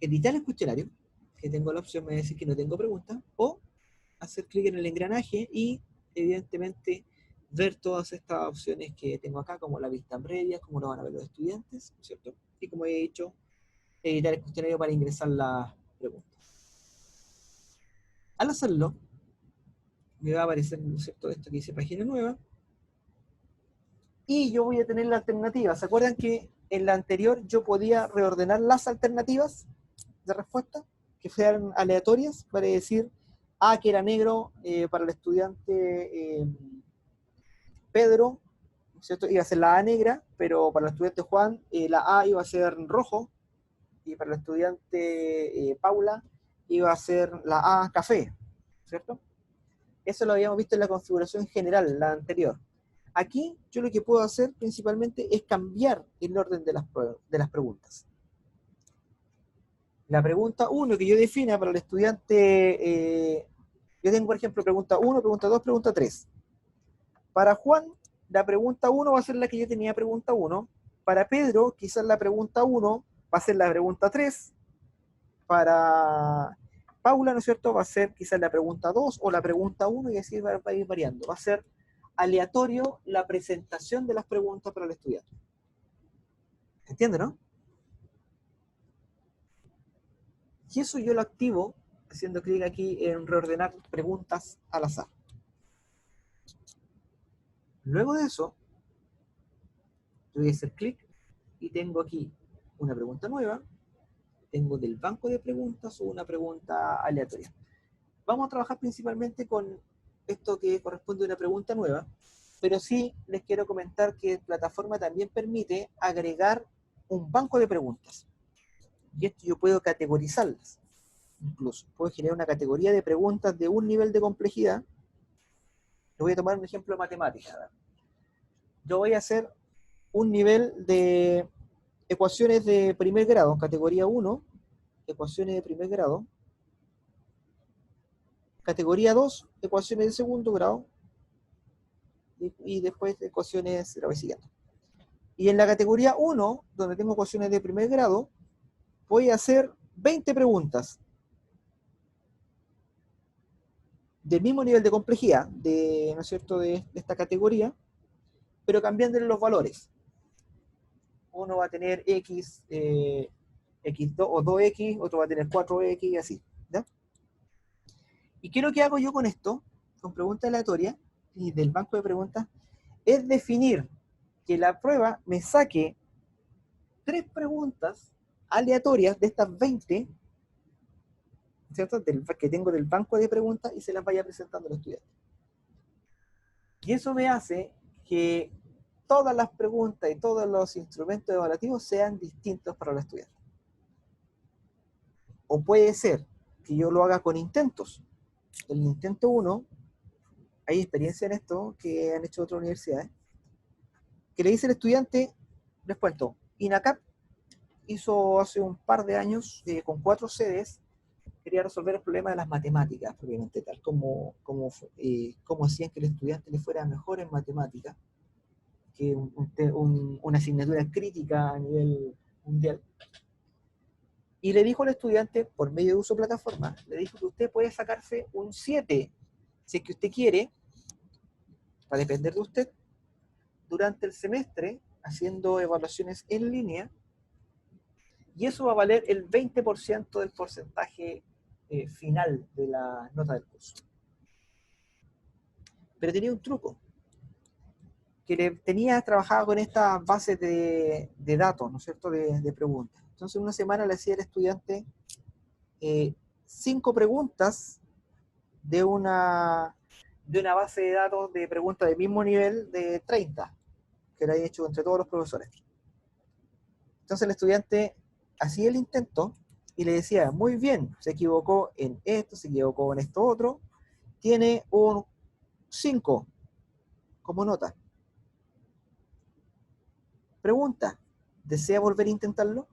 editar el cuestionario, que tengo la opción de decir que no tengo preguntas, o hacer clic en el engranaje y, evidentemente, ver todas estas opciones que tengo acá, como la vista previa, como lo van a ver los estudiantes, ¿no es cierto? Y como he dicho, editar el cuestionario para ingresar las preguntas. Al hacerlo, me va a aparecer, ¿no es cierto?, esto que dice página nueva, y yo voy a tener la alternativa. ¿Se acuerdan que en la anterior yo podía reordenar las alternativas de respuesta, que fueran aleatorias, para decir A, que era negro, para el estudiante Pedro, ¿no es cierto?, iba a ser la A negra, pero para el estudiante Juan, la A iba a ser rojo, y para el estudiante Paula, iba a ser la A café, ¿cierto? Eso lo habíamos visto en la configuración general, la anterior. Aquí yo lo que puedo hacer principalmente es cambiar el orden de las preguntas. La pregunta 1 que yo defina para el estudiante, yo tengo por ejemplo pregunta 1, pregunta 2, pregunta 3. Para Juan, la pregunta 1 va a ser la que yo tenía pregunta 1. Para Pedro, quizás la pregunta 1 va a ser la pregunta 3. Para Paula, ¿no es cierto?, va a ser quizás la pregunta 2 o la pregunta 1, y así va a ir variando. Va a ser aleatorio la presentación de las preguntas para el estudiante. ¿Entiende, no? Y eso yo lo activo haciendo clic aquí en reordenar preguntas al azar. Luego de eso, yo voy a hacer clic y tengo aquí una pregunta nueva, tengo del banco de preguntas o una pregunta aleatoria. Vamos a trabajar principalmente con esto que corresponde a una pregunta nueva, pero sí les quiero comentar que la plataforma también permite agregar un banco de preguntas. Y esto yo puedo categorizarlas. Incluso puedo generar una categoría de preguntas de un nivel de complejidad. Les voy a tomar un ejemplo de matemática. Yo voy a hacer un nivel de ecuaciones de primer grado, categoría 1, ecuaciones de primer grado. Categoría 2, ecuaciones de segundo grado. Y después ecuaciones, la voy siguiendo. Y en la categoría 1, donde tengo ecuaciones de primer grado, voy a hacer 20 preguntas del mismo nivel de complejidad, ¿no es cierto?, de esta categoría, pero cambiando los valores. Uno va a tener x, x2 o 2x, otro va a tener 4x y así, ¿ya? ¿Y qué es lo que hago yo con esto? Con preguntas aleatorias y del banco de preguntas, es definir que la prueba me saque 3 preguntas aleatorias de estas 20, ¿cierto?, que tengo del banco de preguntas, y se las vaya presentando al estudiante. Y eso me hace que todas las preguntas y todos los instrumentos evaluativos sean distintos para los estudiantes. O puede ser que yo lo haga con intentos. El intento 1, hay experiencia en esto que han hecho otras universidades, que le dice el estudiante, les cuento, INACAP hizo hace un par de años, con 4 sedes, quería resolver el problema de las matemáticas, propiamente tal, como hacían que el estudiante le fuera mejor en matemáticas, que una asignatura crítica a nivel mundial. Y le dijo al estudiante, por medio de uso de plataforma, le dijo que usted puede sacarse un 7, si es que usted quiere, va a depender de usted, durante el semestre, haciendo evaluaciones en línea, y eso va a valer el 20% del porcentaje final de la nota del curso. Pero tenía un truco, que trabajaba con estas bases de datos, ¿no es cierto?, de preguntas. Entonces, una semana le hacía al estudiante 5 preguntas de una base de datos de preguntas del mismo nivel de 30, que lo había hecho entre todos los profesores. Entonces, el estudiante hacía el intento y le decía, muy bien, se equivocó en esto, se equivocó en esto otro, tiene un 5 como nota. Pregunta, ¿desea volver a intentarlo?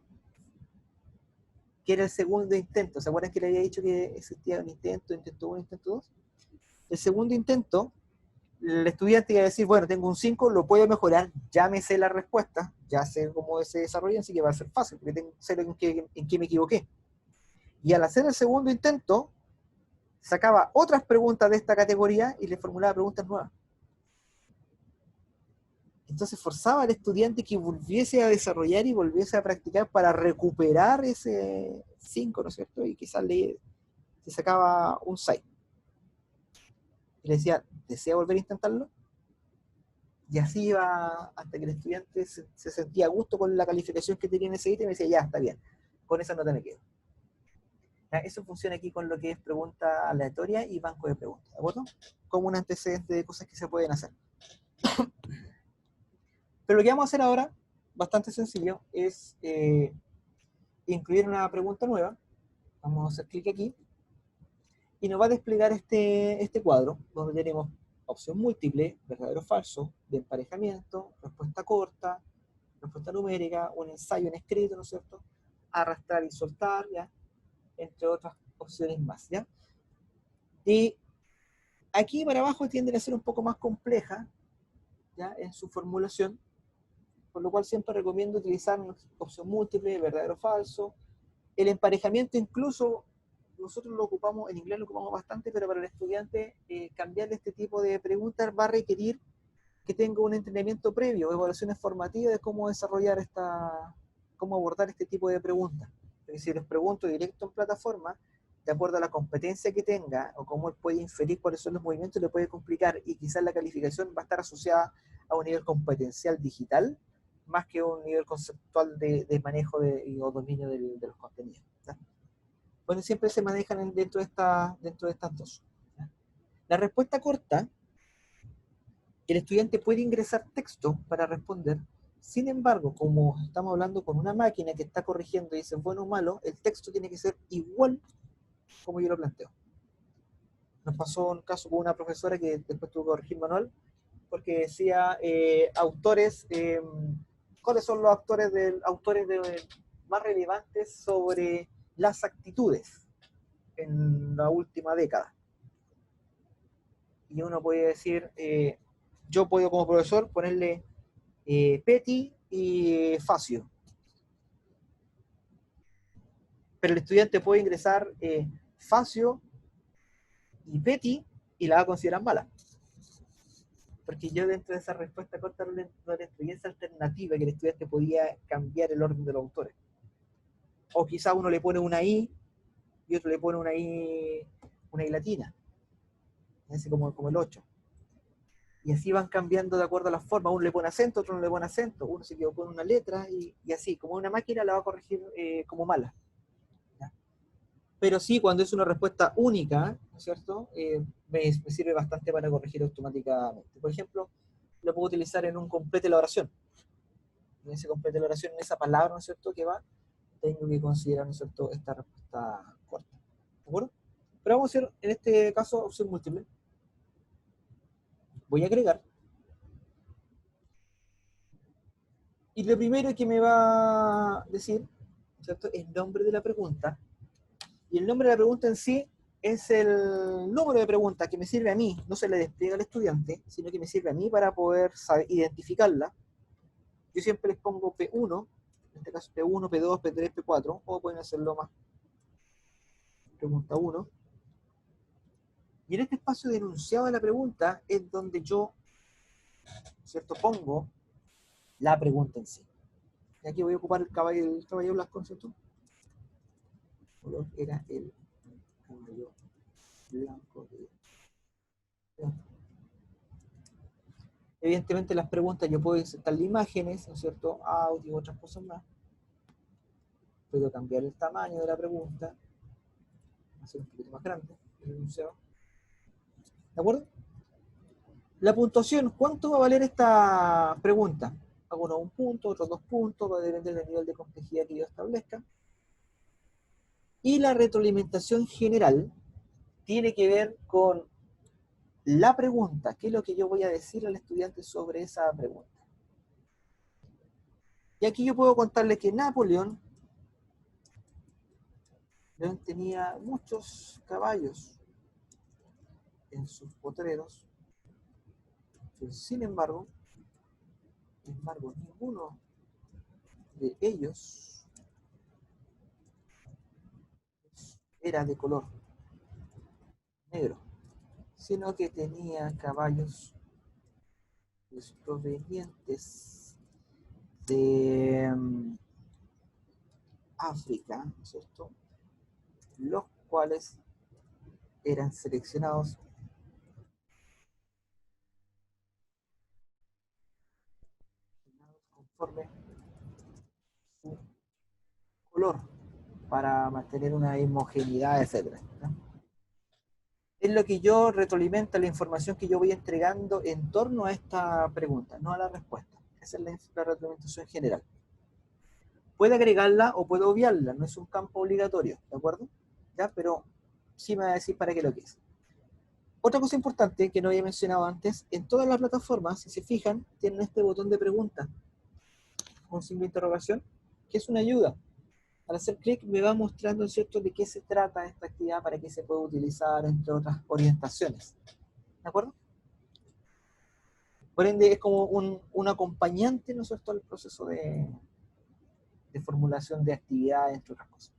Que era el segundo intento. ¿Se acuerdan que le había dicho que existía un intento 1, intento 2? El segundo intento el estudiante iba a decir, bueno, tengo un 5, lo puedo mejorar, ya me sé la respuesta, ya sé cómo se desarrolla, así que va a ser fácil, porque sé en qué me equivoqué. Y al hacer el segundo intento, sacaba otras preguntas de esta categoría y le formulaba preguntas nuevas. Entonces forzaba al estudiante que volviese a desarrollar y volviese a practicar para recuperar ese 5, ¿no es cierto? Y quizás se sacaba un 6. Y le decía, ¿desea volver a intentarlo? Y así iba hasta que el estudiante se sentía a gusto con la calificación que tenía en ese ítem y me decía, ya, está bien, con esa nota me quedo. Eso funciona aquí con lo que es pregunta aleatoria y banco de preguntas, ¿de acuerdo? Como un antecedente de cosas que se pueden hacer. Pero lo que vamos a hacer ahora, bastante sencillo, es incluir una pregunta nueva. Vamos a hacer clic aquí y nos va a desplegar este cuadro donde tenemos opción múltiple, verdadero o falso, de emparejamiento, respuesta corta, respuesta numérica, un ensayo en escrito, ¿no es cierto? Arrastrar y soltar, ¿ya? Entre otras opciones más, ¿ya? Y aquí para abajo tiende a ser un poco más compleja, ¿ya? En su formulación, por lo cual siempre recomiendo utilizar una opción múltiple, verdadero o falso. El emparejamiento incluso, nosotros lo ocupamos, en inglés lo ocupamos bastante, pero para el estudiante cambiarle este tipo de preguntas va a requerir que tenga un entrenamiento previo, evaluaciones formativas de cómo desarrollar cómo abordar este tipo de preguntas. Es decir, les pregunto directo en plataforma, de acuerdo a la competencia que tenga, o cómo él puede inferir cuáles son los movimientos, le puede complicar, y quizás la calificación va a estar asociada a un nivel competencial digital, más que un nivel conceptual de manejo o dominio de los contenidos. ¿Sí? Bueno, siempre se manejan dentro de estas dos. ¿Sí? La respuesta corta, el estudiante puede ingresar texto para responder. Sin embargo, como estamos hablando con una máquina que está corrigiendo y dice bueno o malo, el texto tiene que ser igual como yo lo planteo. Nos pasó un caso con una profesora que después tuvo que corregir manual, porque decía autores, ¿cuáles son los autores más relevantes sobre las actitudes en la última década? Y uno puede decir, yo puedo como profesor ponerle Petty y Facio. Pero el estudiante puede ingresar Facio y Petty y la va a considerar mala. Porque yo dentro de esa respuesta corta no le entregué esa alternativa que el estudiante podía cambiar el orden de los autores. O quizá uno le pone una I y otro le pone una I latina. Así como el 8. Y así van cambiando de acuerdo a las formas. Uno le pone acento, otro no le pone acento. Uno se equivocó en una letra y así. Como una máquina la va a corregir como mala. ¿Ya? Pero sí, cuando es una respuesta única, ¿no es cierto? Me sirve bastante para corregir automáticamente. Por ejemplo, lo puedo utilizar en un complete la oración. En ese complete la oración, en esa palabra, ¿no es cierto?, que va, tengo que considerar, ¿no es cierto?, esta respuesta corta. ¿De acuerdo? Pero vamos a hacer, en este caso, opción múltiple. Voy a agregar. Y lo primero que me va a decir, ¿no es cierto?, es el nombre de la pregunta. Y el nombre de la pregunta en sí es el número de preguntas que me sirve a mí, no se le despliega al estudiante, sino que me sirve a mí para poder identificarla. Yo siempre les pongo P1, en este caso P1, P2, P3, P4, o pueden hacerlo más. Pregunta 1. Y en este espacio de enunciado de la pregunta es donde yo, ¿cierto?, pongo la pregunta en sí. Y aquí voy a ocupar el caballo blanco, ¿cierto? El color era el caballo blanco. Evidentemente las preguntas yo puedo insertarle imágenes, ¿no es cierto?, audio y otras cosas más. Puedo cambiar el tamaño de la pregunta, hacer un poquito más grande el enunciado. ¿De acuerdo? La puntuación, ¿cuánto va a valer esta pregunta? Algunos 1 punto, otros 2 puntos, va a depender del nivel de complejidad que yo establezca. Y la retroalimentación general tiene que ver con la pregunta, qué es lo que yo voy a decir al estudiante sobre esa pregunta. Y aquí yo puedo contarle que Napoleón tenía muchos caballos en sus potreros, Sin embargo, ninguno de ellos era de color negro, sino que tenía caballos provenientes de África, ¿no es cierto? Los cuales eran seleccionados conforme su color para mantener una homogeneidad, etc. ¿No? Es lo que yo retroalimenta la información que yo voy entregando en torno a esta pregunta, no a la respuesta. Esa es la retroalimentación general. Puede agregarla o puede obviarla, no es un campo obligatorio, ¿de acuerdo? ¿Ya? Pero sí me va a decir para qué lo que es. Otra cosa importante que no había mencionado antes, en todas las plataformas, si se fijan, tienen este botón de pregunta con signo de interrogación, que es una ayuda. Al hacer clic me va mostrando, ¿cierto?, de qué se trata esta actividad, para qué se puede utilizar, entre otras orientaciones. ¿De acuerdo? Por ende, es como un acompañante, ¿no es cierto?, al proceso de formulación de actividades, entre otras cosas.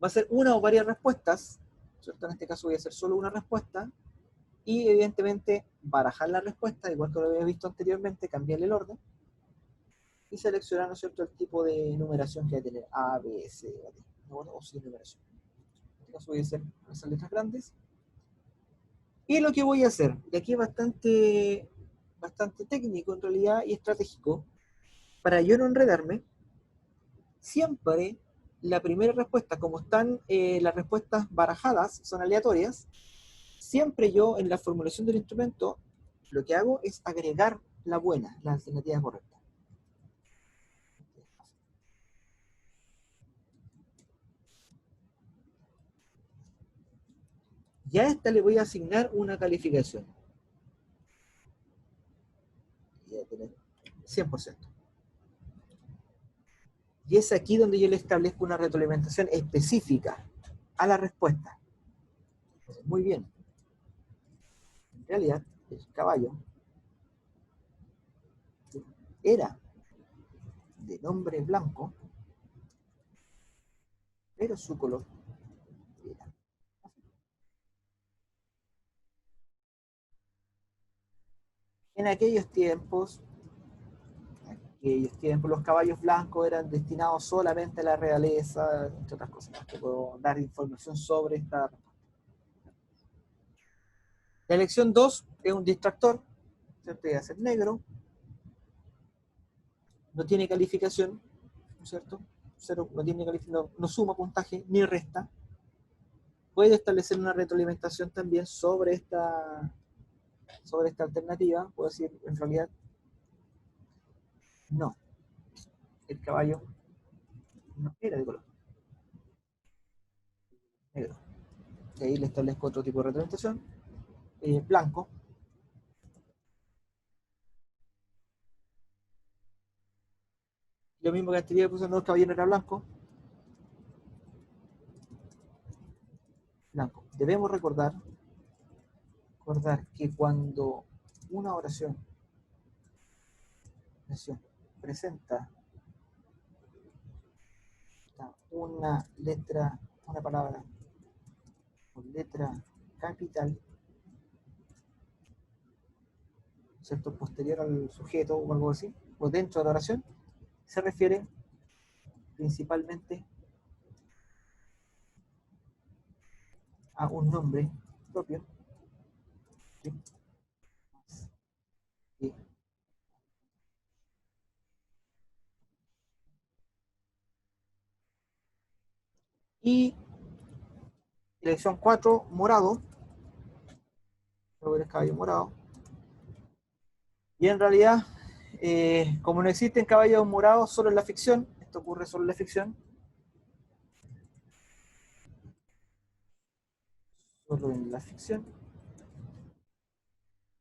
Va a ser una o varias respuestas, ¿cierto? En este caso voy a hacer solo una respuesta, y evidentemente barajar la respuesta, igual que lo había visto anteriormente, cambiarle el orden, y seleccionar, ¿no es cierto?, el tipo de numeración que va a tener A, B, C, D, ¿no? O sin numeración. En este caso voy a hacer esas letras grandes. Y lo que voy a hacer, y aquí es bastante técnico en realidad y estratégico, para yo no enredarme, siempre la primera respuesta, como están las respuestas barajadas, son aleatorias, siempre yo en la formulación del instrumento lo que hago es agregar la buena, la alternativa correcta. Y a esta le voy a asignar una calificación. Y a tener 100%. Y es aquí donde yo le establezco una retroalimentación específica a la respuesta. Entonces, muy bien. En realidad, el caballo era de nombre blanco, pero su color era. En aquellos tiempos, los caballos blancos eran destinados solamente a la realeza, entre otras cosas. Que puedo dar información sobre esta respuesta. La elección 2 es un distractor, ¿cierto? Va a ser negro, no tiene calificación, ¿no es cierto? Cero, no tiene calificación, no suma puntaje ni resta. Puede establecer una retroalimentación también sobre esta alternativa. Puedo decir, en realidad, no, el caballo no era de color negro. Y ahí le establezco otro tipo de retroalimentación, blanco. Lo mismo que anterior puse, no, el caballo no era blanco. Blanco. Debemos recordar que cuando una oración presenta una letra, una palabra con letra capital, ¿cierto?, posterior al sujeto o algo así, o dentro de la oración, se refiere principalmente a un nombre propio, ¿sí? Y dirección 4, morado, el caballo morado. Y en realidad, como no existen caballos morados solo en la ficción, esto ocurre solo en la ficción,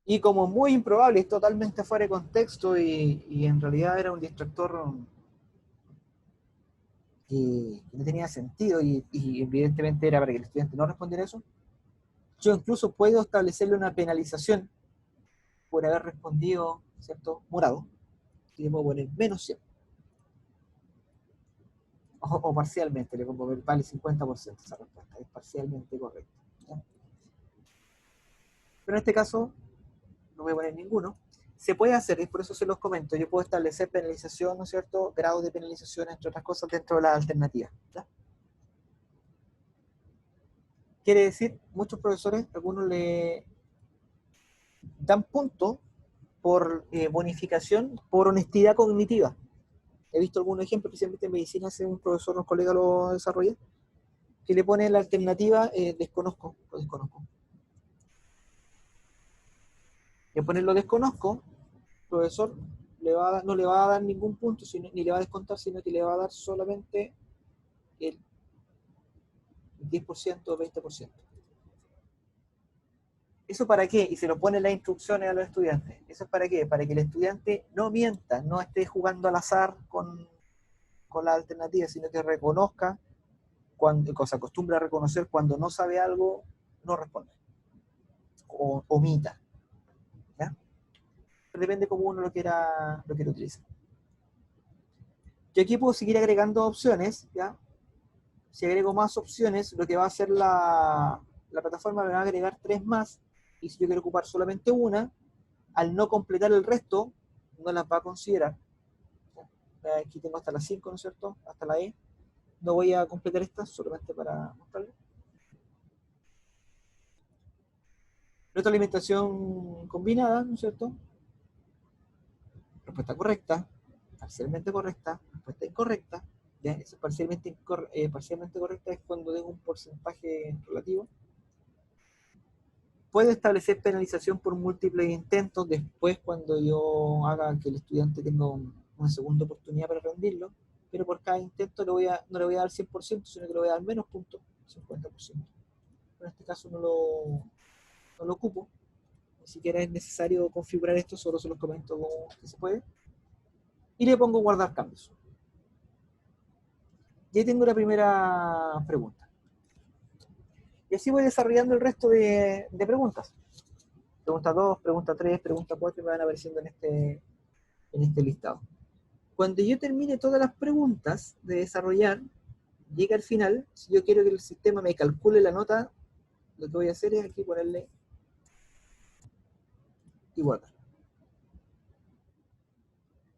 y como muy improbable, es totalmente fuera de contexto y en realidad era un distractor que no tenía sentido y evidentemente era para que el estudiante no respondiera eso, yo incluso puedo establecerle una penalización por haber respondido, ¿cierto?, morado, y le puedo poner menos 100. O parcialmente, le pongo vale 50% esa respuesta, es parcialmente correcta. ¿Ya? Pero en este caso, no voy a poner ninguno. Se puede hacer, y por eso se los comento, yo puedo establecer penalización, ¿no es cierto?, grados de penalización, entre otras cosas, dentro de las alternativas. ¿Ya? Quiere decir, muchos profesores, algunos le dan puntos por bonificación, por honestidad cognitiva. He visto algunos ejemplos, especialmente en medicina, hace un profesor, un colega lo desarrolla, que le pone la alternativa desconozco, lo desconozco. Y al ponerlo desconozco, el profesor no le va a dar ningún punto, ni le va a descontar, sino que le va a dar solamente el 10% o 20%. ¿Eso para qué? Y se lo pone las instrucciones a los estudiantes. ¿Eso es para qué? Para que el estudiante no mienta, no esté jugando al azar con la alternativa, sino que reconozca, se acostumbra a reconocer cuando no sabe algo, no responde. O omita. ¿Ya? Depende cómo uno lo quiera utilizar. Yo aquí puedo seguir agregando opciones, ¿ya? Si agrego más opciones, lo que va a hacer la plataforma me va a agregar 3 más, y si yo quiero ocupar solamente una, al no completar el resto, no las va a considerar. Aquí tengo hasta las 5, ¿no es cierto? Hasta la E. No voy a completar estas, solamente para mostrarles. Retroalimentación combinada, ¿no es cierto? Respuesta correcta, parcialmente correcta, respuesta incorrecta. ¿Ya? Eso parcialmente correcta es cuando tengo un porcentaje relativo. Puede establecer penalización por múltiples intentos después cuando yo haga que el estudiante tenga una segunda oportunidad para rendirlo, pero por cada intento no le voy a dar 100%, sino que le voy a dar menos puntos, 50%. En este caso no lo ocupo, ni siquiera es necesario configurar esto, solo se los comento como que se puede. Y le pongo guardar cambios. Y ahí tengo la primera pregunta. Y así voy desarrollando el resto de preguntas. Pregunta 2, pregunta 3, pregunta 4 me van apareciendo en este listado. Cuando yo termine todas las preguntas de desarrollar, llega al final, si yo quiero que el sistema me calcule la nota, lo que voy a hacer es aquí ponerle y guardar.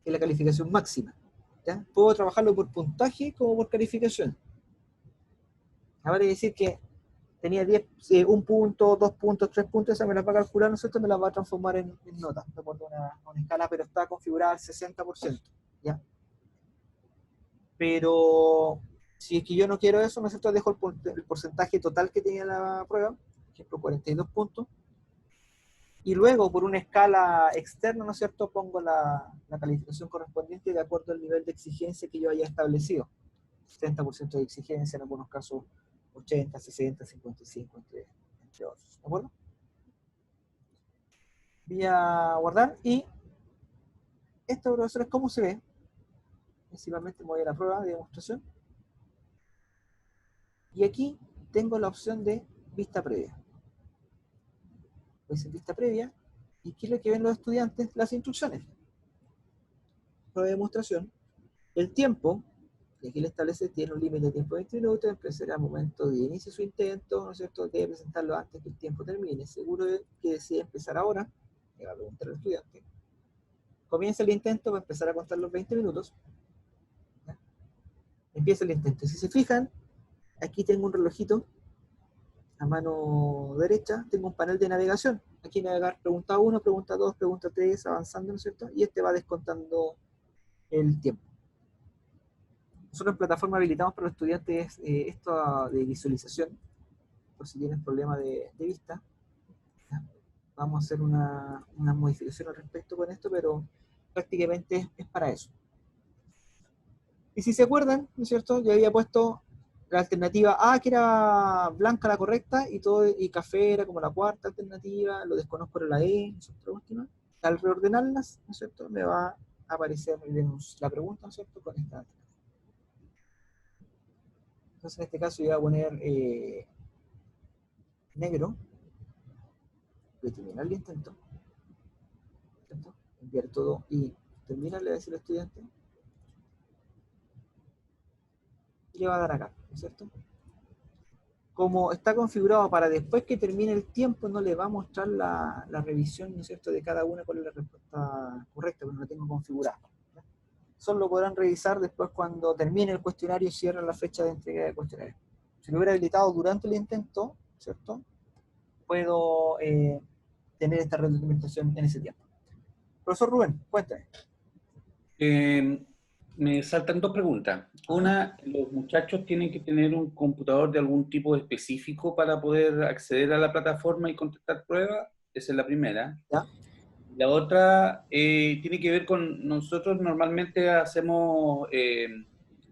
Que es la calificación máxima. ¿Ya? Puedo trabajarlo por puntaje como por calificación. Ahora hay que decir que tenía 10, 1 punto, 2 puntos, 3 puntos, esa me la va a calcular, ¿no es cierto? Me la va a transformar en nota, de acuerdo a una escala, pero está configurada al 60%. ¿Ya? Pero si es que yo no quiero eso, ¿no es cierto? Dejo el porcentaje total que tenía la prueba, por ejemplo, 42 puntos, y luego por una escala externa, ¿no es cierto?, pongo la calificación correspondiente de acuerdo al nivel de exigencia que yo haya establecido. 70% de exigencia, en algunos casos 80, 60, 55, entre otros. ¿De acuerdo? Voy a guardar y esto, profesores, ¿cómo se ve? Principalmente me voy a la prueba de demostración. Y aquí tengo la opción de vista previa. Voy a hacer vista previa. ¿Y qué es lo que ven los estudiantes? Las instrucciones. Prueba de demostración. El tiempo, que aquí le establece, tiene un límite de tiempo de 20 minutos, empezará al momento de inicio de su intento, ¿no es cierto? Debe presentarlo antes que el tiempo termine. Seguro que decide empezar ahora, le va a preguntar al estudiante. Comienza el intento, va a empezar a contar los 20 minutos. ¿Ya? Empieza el intento. Si se fijan, aquí tengo un relojito a mano derecha, tengo un panel de navegación. Aquí navegar pregunta 1, pregunta 2, pregunta 3, avanzando, ¿no es cierto? Y este va descontando el tiempo. Nosotros en plataforma habilitamos para los estudiantes esto de visualización, por si tienen problemas de vista. ¿Ya? Vamos a hacer una modificación al respecto con esto, pero prácticamente es para eso. Y si se acuerdan, ¿no es cierto? Yo había puesto la alternativa A, que era blanca la correcta, y café era como la cuarta alternativa, lo desconozco por la E, ¿no es cierto? La última. Al reordenarlas, ¿no es cierto? Me va a aparecer la pregunta, ¿no es cierto? Con esta alternativa. Entonces en este caso yo voy a poner negro, voy a terminar el intento. enviar todo y termina, le va a decir al estudiante y le va a dar acá, ¿no es cierto? Como está configurado para después que termine el tiempo, no le va a mostrar la revisión, ¿no es cierto?, de cada una con la respuesta correcta, porque no la tengo configurada. Solo lo podrán revisar después cuando termine el cuestionario y cierren la fecha de entrega del cuestionario. Si lo hubiera habilitado durante el intento, ¿cierto?, puedo tener esta retroalimentación en ese tiempo. Profesor Rubén, cuéntame. Me saltan dos preguntas. Una, ¿los muchachos tienen que tener un computador de algún tipo específico para poder acceder a la plataforma y contestar pruebas? Esa es la primera. ¿Ya? La otra tiene que ver con, nosotros normalmente hacemos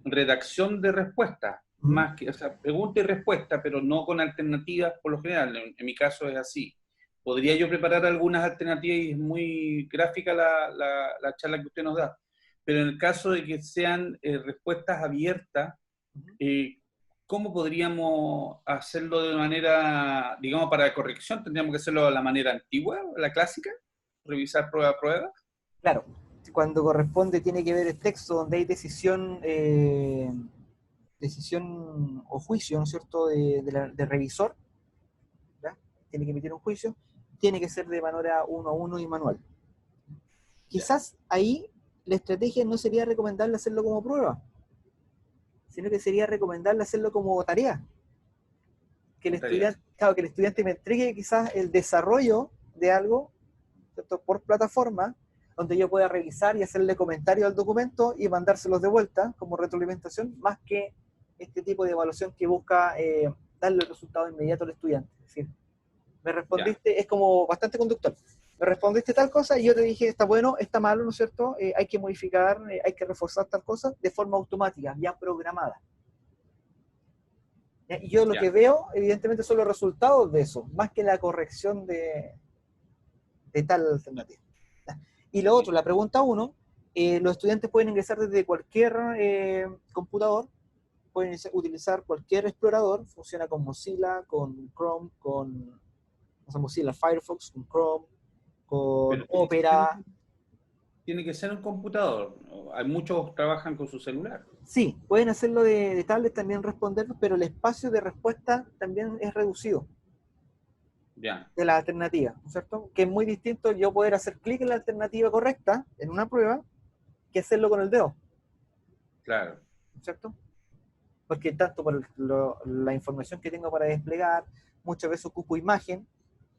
redacción de respuestas, más que, o sea, pregunta y respuesta, pero no con alternativas por lo general. En mi caso es así. Podría yo preparar algunas alternativas y es muy gráfica la charla que usted nos da. Pero en el caso de que sean respuestas abiertas, ¿cómo podríamos hacerlo de manera, digamos, para corrección? ¿Tendríamos que hacerlo de la manera antigua, la clásica? ¿Revisar prueba a prueba? Claro, cuando corresponde tiene que ver el texto donde hay decisión o juicio, ¿no es cierto?, de revisor, ¿ya? Tiene que emitir un juicio, tiene que ser de manera 1 a 1 y manual. Quizás ahí la estrategia no sería recomendable hacerlo como prueba, sino que sería recomendable hacerlo como tarea. Que el estudiante, claro, que el estudiante me entregue quizás el desarrollo de algo, ¿cierto?, por plataforma, donde yo pueda revisar y hacerle comentario al documento y mandárselos de vuelta como retroalimentación, más que este tipo de evaluación que busca darle el resultado inmediato al estudiante. Es decir, me respondiste, es como bastante conductual. Me respondiste tal cosa y yo te dije, está bueno, está malo, ¿no es cierto? Hay que modificar, hay que reforzar tal cosa de forma automática, ya programada. Y yo lo que veo, evidentemente, son los resultados de eso, más que la corrección de tal alternativa. Y lo otro, la pregunta 1, los estudiantes pueden ingresar desde cualquier computador, pueden utilizar cualquier explorador, funciona con Mozilla, con Chrome, con Mozilla Firefox, con Chrome, con Opera. Tiene que ser un computador. Hay muchos trabajan con su celular. Sí, pueden hacerlo de tablet también responder, pero el espacio de respuesta también es reducido. De la alternativa, ¿no es cierto? Que es muy distinto yo poder hacer clic en la alternativa correcta en una prueba que hacerlo con el dedo. Claro. ¿No es cierto? Porque tanto por la información que tengo para desplegar, muchas veces ocupo imagen,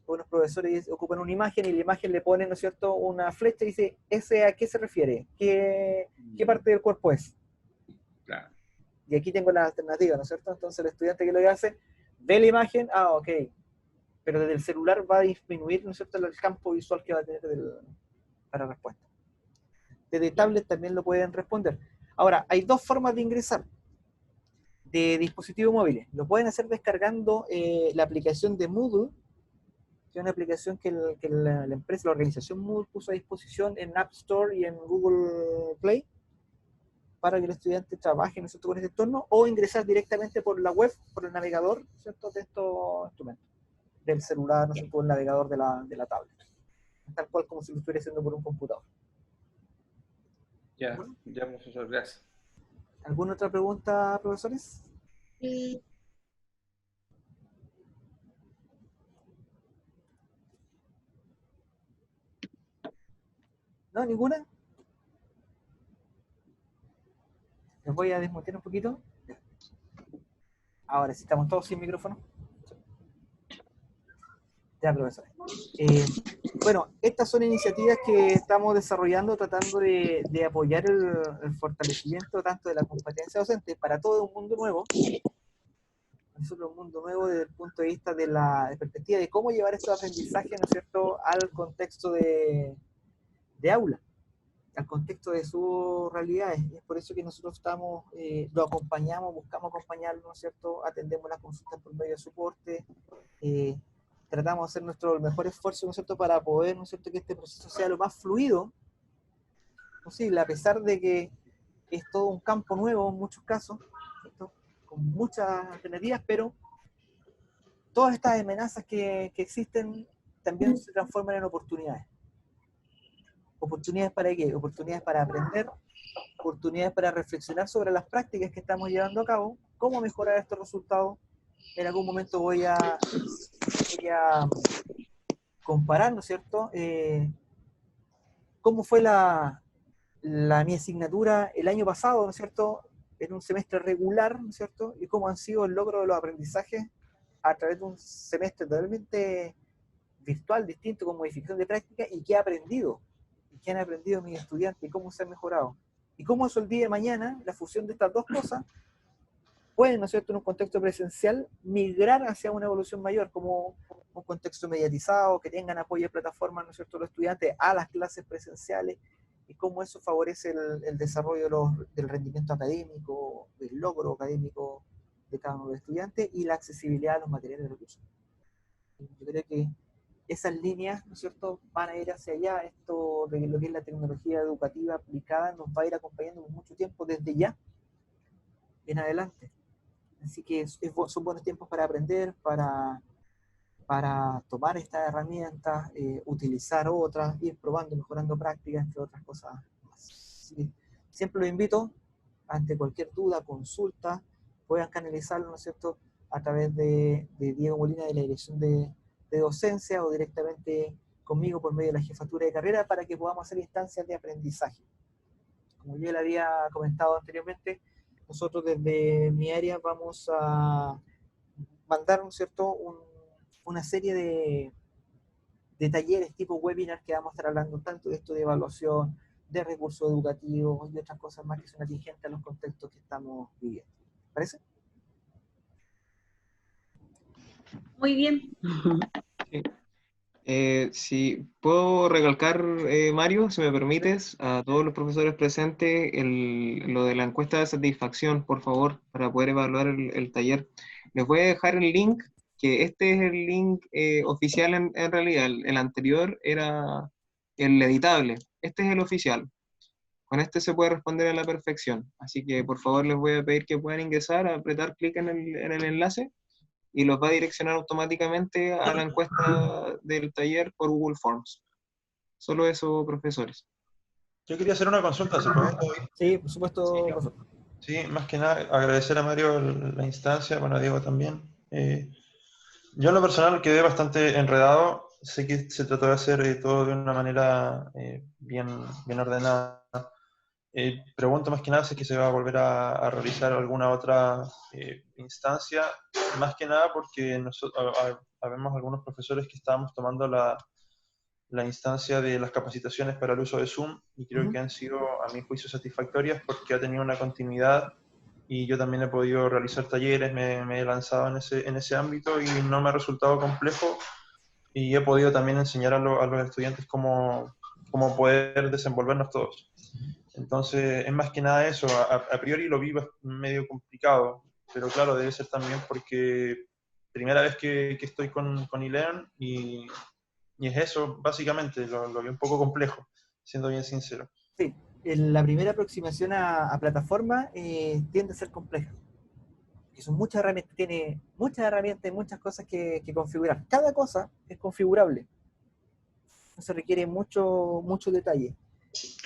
unos profesores ocupan una imagen y la imagen le ponen, ¿no es cierto?, una flecha y dice, ¿ese a qué se refiere? ¿Qué parte del cuerpo es? Claro. Y aquí tengo la alternativa, ¿no es cierto? Entonces el estudiante que lo que hace, ve la imagen, ok, pero desde el celular va a disminuir, ¿no es cierto?, el campo visual que va a tener para respuesta. Desde tablet también lo pueden responder. Ahora, hay dos formas de ingresar de dispositivos móviles. Lo pueden hacer descargando la aplicación de Moodle, que es una aplicación que la empresa, la organización Moodle puso a disposición en App Store y en Google Play para que el estudiante trabaje, ¿no es cierto?, con este entorno, o ingresar directamente por la web, por el navegador, ¿no es cierto?, de estos instrumentos, del celular, ¿no es cierto?, el navegador de la tablet, tal cual como si lo estuviera haciendo por un computador. Ya, profesor, gracias. ¿Alguna otra pregunta, profesores? ¿No? ¿Ninguna? Les voy a desmontar un poquito. Ahora sí, estamos todos sin micrófono. Ya, profesores. Bueno, estas son iniciativas que estamos desarrollando tratando de apoyar el fortalecimiento tanto de la competencia docente para todo un mundo nuevo. Nosotros un mundo nuevo desde el punto de vista de la perspectiva de cómo llevar estos aprendizajes, ¿no es cierto?, al contexto de aula, al contexto de sus realidades. Y es por eso que nosotros estamos, lo acompañamos, buscamos acompañarlo, ¿no es cierto?, atendemos las consultas por medio de soporte, tratamos de hacer nuestro mejor esfuerzo, ¿no es cierto?, para poder, ¿no es cierto?, que este proceso sea lo más fluido posible, a pesar de que es todo un campo nuevo en muchos casos, ¿cierto?, con muchas alternativas, pero todas estas amenazas que existen también se transforman en oportunidades ¿Oportunidades para qué? Oportunidades para aprender, oportunidades para reflexionar sobre las prácticas que estamos llevando a cabo, cómo mejorar estos resultados. En algún momento voy a comparar, ¿no es cierto?, cómo fue mi asignatura el año pasado, ¿no es cierto?, en un semestre regular, ¿no es cierto?, y cómo han sido el logro de los aprendizajes a través de un semestre totalmente virtual, distinto, con modificación de práctica, y qué he aprendido, y qué han aprendido mis estudiantes, y cómo se han mejorado. Y cómo eso el día de mañana, la fusión de estas dos cosas, pueden, ¿no es cierto?, en un contexto presencial, migrar hacia una evolución mayor, como un contexto mediatizado, que tengan apoyo de plataformas, ¿no es cierto?, los estudiantes a las clases presenciales, y cómo eso favorece el desarrollo del rendimiento académico, del logro académico de cada uno de los estudiantes, y la accesibilidad a los materiales de recursos. Yo creo que esas líneas, ¿no es cierto?, van a ir hacia allá. Esto de lo que es la tecnología educativa aplicada nos va a ir acompañando por mucho tiempo, desde ya en adelante. Así que son buenos tiempos para aprender, para tomar estas herramientas, utilizar otras, ir probando, mejorando prácticas, entre otras cosas más. Así que siempre los invito, ante cualquier duda, consulta, puedan canalizarlo, ¿no es cierto?, a través de Diego Molina, de la Dirección de Docencia, o directamente conmigo por medio de la Jefatura de Carrera, para que podamos hacer instancias de aprendizaje. Como yo le había comentado anteriormente, nosotros desde mi área vamos a mandar, ¿no es cierto?, una serie de talleres tipo webinar, que vamos a estar hablando tanto de esto de evaluación, de recursos educativos y otras cosas más que son atingentes a los contextos que estamos viviendo. ¿Parece? Muy bien. Sí. Si puedo recalcar, Mario, si me permites, a todos los profesores presentes, lo de la encuesta de satisfacción, por favor, para poder evaluar el taller. Les voy a dejar el link, que este es el link oficial en realidad. El anterior era el editable. Este es el oficial. Con este se puede responder a la perfección. Así que, por favor, les voy a pedir que puedan ingresar, apretar clic en el enlace, y los va a direccionar automáticamente a la encuesta del taller por Google Forms. Solo eso, profesores. Yo quería hacer una consulta, ¿se puede? Sí, por supuesto, profesor. Sí, más que nada agradecer a Mario la instancia, bueno, a Diego también. Yo en lo personal quedé bastante enredado, sé que se trató de hacer todo de una manera bien ordenada. Pregunto más que nada si es que se va a volver a realizar alguna otra instancia, más que nada porque nosotros habemos algunos profesores que estábamos tomando la instancia de las capacitaciones para el uso de Zoom, y creo que han sido, a mi juicio, satisfactorias, porque ha tenido una continuidad, y yo también he podido realizar talleres, me he lanzado en ese ámbito, y no me ha resultado complejo, y he podido también enseñar a los estudiantes cómo poder desenvolvernos todos. Entonces, es más que nada eso. A priori lo vi medio complicado, pero claro, debe ser también porque primera vez que estoy con eLearn, y es eso, básicamente, lo vi un poco complejo, siendo bien sincero. Sí, la primera aproximación a plataforma tiende a ser compleja. Y son muchas herramientas, tiene muchas herramientas y muchas cosas que configurar. Cada cosa es configurable. Eso requiere mucho detalle.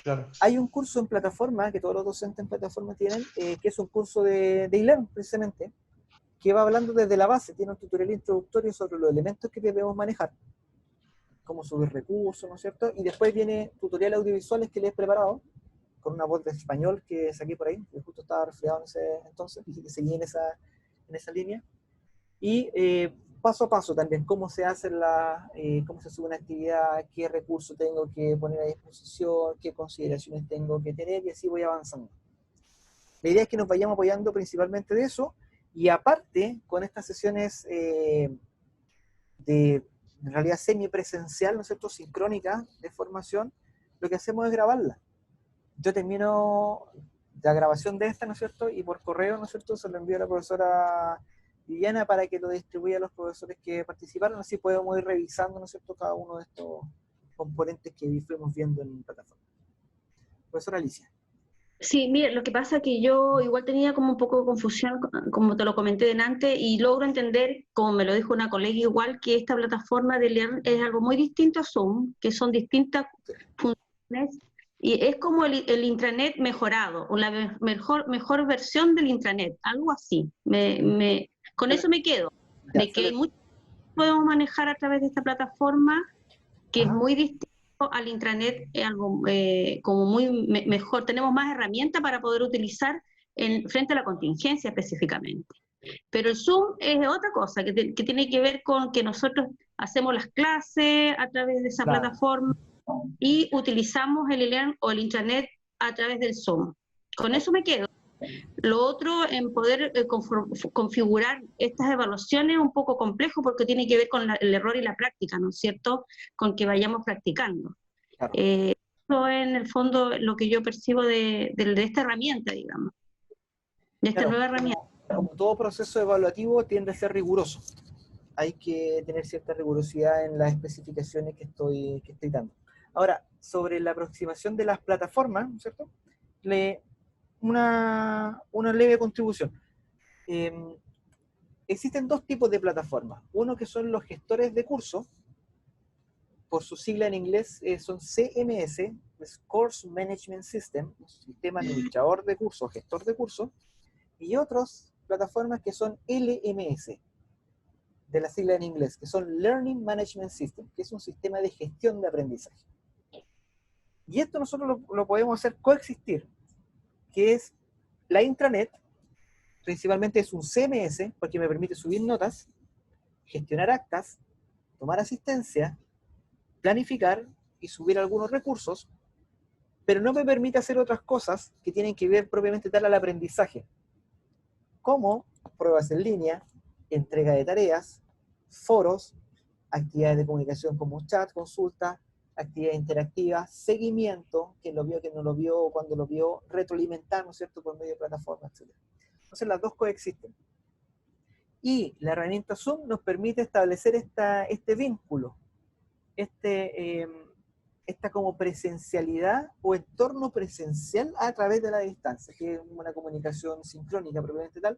Claro. Hay un curso en plataforma, que todos los docentes en plataforma tienen, que es un curso de eLearn, precisamente, que va hablando desde la base, tiene un tutorial introductorio sobre los elementos que debemos manejar, cómo subir recursos, ¿no es cierto? Y después viene tutoriales audiovisuales que les he preparado, con una voz de español que saqué por ahí, que justo estaba resfriado en ese entonces, y que seguí en esa línea. Y paso a paso también, cómo se hace cómo se sube una actividad, qué recursos tengo que poner a disposición, qué consideraciones tengo que tener, y así voy avanzando. La idea es que nos vayamos apoyando principalmente de eso, y aparte, con estas sesiones en realidad semipresencial, ¿no es cierto?, sincrónica de formación, lo que hacemos es grabarla. Yo termino la grabación de esta, ¿no es cierto?, y por correo, ¿no es cierto?, se lo envío a la profesora Viviana para que lo distribuya a los profesores que participaron, así podemos ir revisando, ¿no es cierto?, cada uno de estos componentes que fuimos viendo en la plataforma. Profesora Alicia. Sí, mira, lo que pasa es que yo igual tenía como un poco de confusión, como te lo comenté delante, y logro entender, como me lo dijo una colega igual, que esta plataforma de Learn es algo muy distinto a Zoom, que son distintas funciones y es como el intranet mejorado, o la mejor versión del intranet, algo así. Con eso me quedo, Ya, de que hay mucho que podemos manejar a través de esta plataforma, que es Ajá. muy distinto al intranet, algo como muy mejor, tenemos más herramientas para poder utilizar frente a la contingencia específicamente. Pero el Zoom es otra cosa, que tiene que ver con que nosotros hacemos las clases a través de esa Claro. plataforma y utilizamos el e-learn o el intranet a través del Zoom. Con eso me quedo. Lo otro, en poder configurar estas evaluaciones es un poco complejo porque tiene que ver con el error y la práctica, ¿no es cierto? Con que vayamos practicando. Claro. Eso es en el fondo lo que yo percibo de esta herramienta, digamos, de esta Claro, nueva herramienta. como todo proceso evaluativo tiende a ser riguroso. Hay que tener cierta rigurosidad en las especificaciones que estoy dando. Ahora, sobre la aproximación de las plataformas, ¿no es cierto? Una leve contribución. Existen dos tipos de plataformas. Uno que son los gestores de curso, por su sigla en inglés son CMS, es Course Management System, un sistema administrador de cursos, gestor de cursos, y otras plataformas que son LMS, de la sigla en inglés, que son Learning Management System, que es un sistema de gestión de aprendizaje. Y esto nosotros lo podemos hacer coexistir, que es la intranet, principalmente es un CMS, porque me permite subir notas, gestionar actas, tomar asistencia, planificar y subir algunos recursos, pero no me permite hacer otras cosas que tienen que ver propiamente tal al aprendizaje, como pruebas en línea, entrega de tareas, foros, actividades de comunicación como chat, consulta, actividades interactivas, seguimiento, quién lo vio, quién no lo vio, cuándo lo vio, retroalimentar, ¿no es cierto?, por medio de plataformas, etc. Entonces las dos coexisten. Y la herramienta Zoom nos permite establecer este vínculo, esta como presencialidad o entorno presencial a través de la distancia, que es una comunicación sincrónica propiamente tal,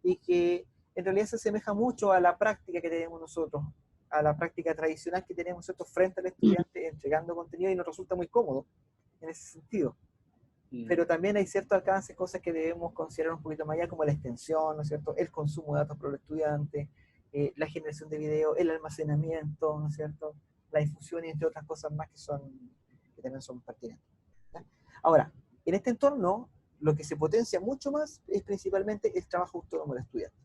y que en realidad se asemeja mucho a la práctica que tenemos nosotros, a la práctica tradicional que tenemos nosotros frente al estudiante entregando contenido, y nos resulta muy cómodo en ese sentido. Pero también hay ciertos alcances, cosas que debemos considerar un poquito más allá, como la extensión, ¿no es cierto?, el consumo de datos por el estudiante, la generación de video, el almacenamiento, ¿no es cierto?, la difusión y entre otras cosas más que también son pertinentes, ¿ya? Ahora, en este entorno, lo que se potencia mucho más es principalmente el trabajo autónomo del estudiante.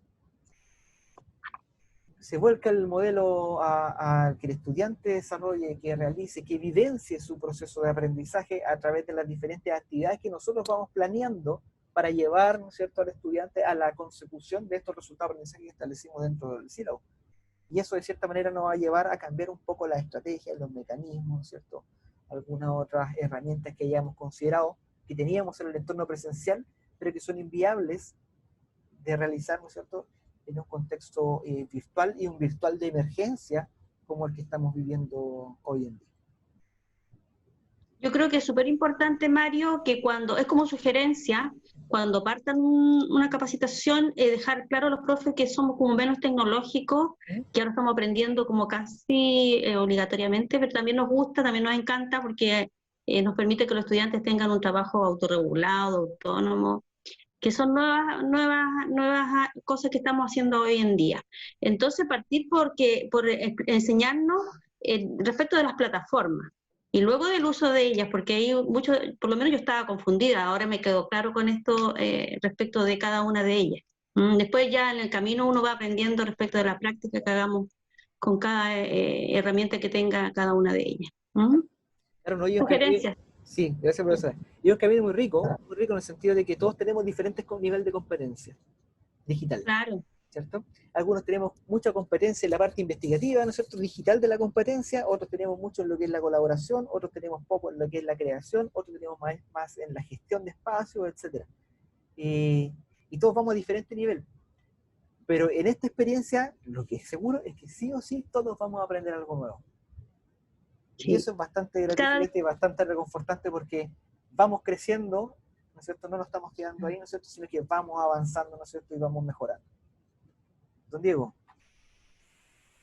Se vuelca el modelo a que el estudiante desarrolle, que realice, que evidencie su proceso de aprendizaje a través de las diferentes actividades que nosotros vamos planeando para llevar, ¿no es cierto?, al estudiante a la consecución de estos resultados de aprendizaje que establecimos dentro del sílabo. Y eso de cierta manera nos va a llevar a cambiar un poco la estrategia, los mecanismos, ¿no es cierto?, algunas otras herramientas que hayamos considerado, que teníamos en el entorno presencial, pero que son inviables de realizar, ¿no es cierto?, en un contexto virtual, y un virtual de emergencia como el que estamos viviendo hoy en día. Yo creo que es súper importante, Mario, que cuando, es como sugerencia, cuando partan una capacitación, dejar claro a los profes que somos como menos tecnológicos, que ahora estamos aprendiendo como casi obligatoriamente, pero también nos gusta, también nos encanta, porque nos permite que los estudiantes tengan un trabajo autorregulado, autónomo, que son nuevas cosas que estamos haciendo hoy en día. Entonces, partir por enseñarnos respecto de las plataformas, y luego del uso de ellas, porque hay mucho, por lo menos yo estaba confundida, ahora me quedó claro con esto respecto de cada una de ellas. Después ya en el camino uno va aprendiendo respecto de la práctica que hagamos con cada herramienta que tenga cada una de ellas. Claro, no, Sugerencias. Sí, gracias, profesora. Y es un camino muy rico en el sentido de que todos tenemos diferentes niveles de competencia digital. Claro. ¿Cierto? Algunos tenemos mucha competencia en la parte investigativa, ¿no es cierto?, digital de la competencia, otros tenemos mucho en lo que es la colaboración, otros tenemos poco en lo que es la creación, otros tenemos más en la gestión de espacios, etc. Y todos vamos a diferente nivel. Pero en esta experiencia, lo que es seguro es que sí o sí todos vamos a aprender algo nuevo. Sí. Y eso es bastante gratificante y bastante reconfortante, porque vamos creciendo, ¿no es cierto?, no nos estamos quedando ahí, ¿no es cierto?, sino que vamos avanzando, ¿no es cierto?, y vamos mejorando. Don Diego.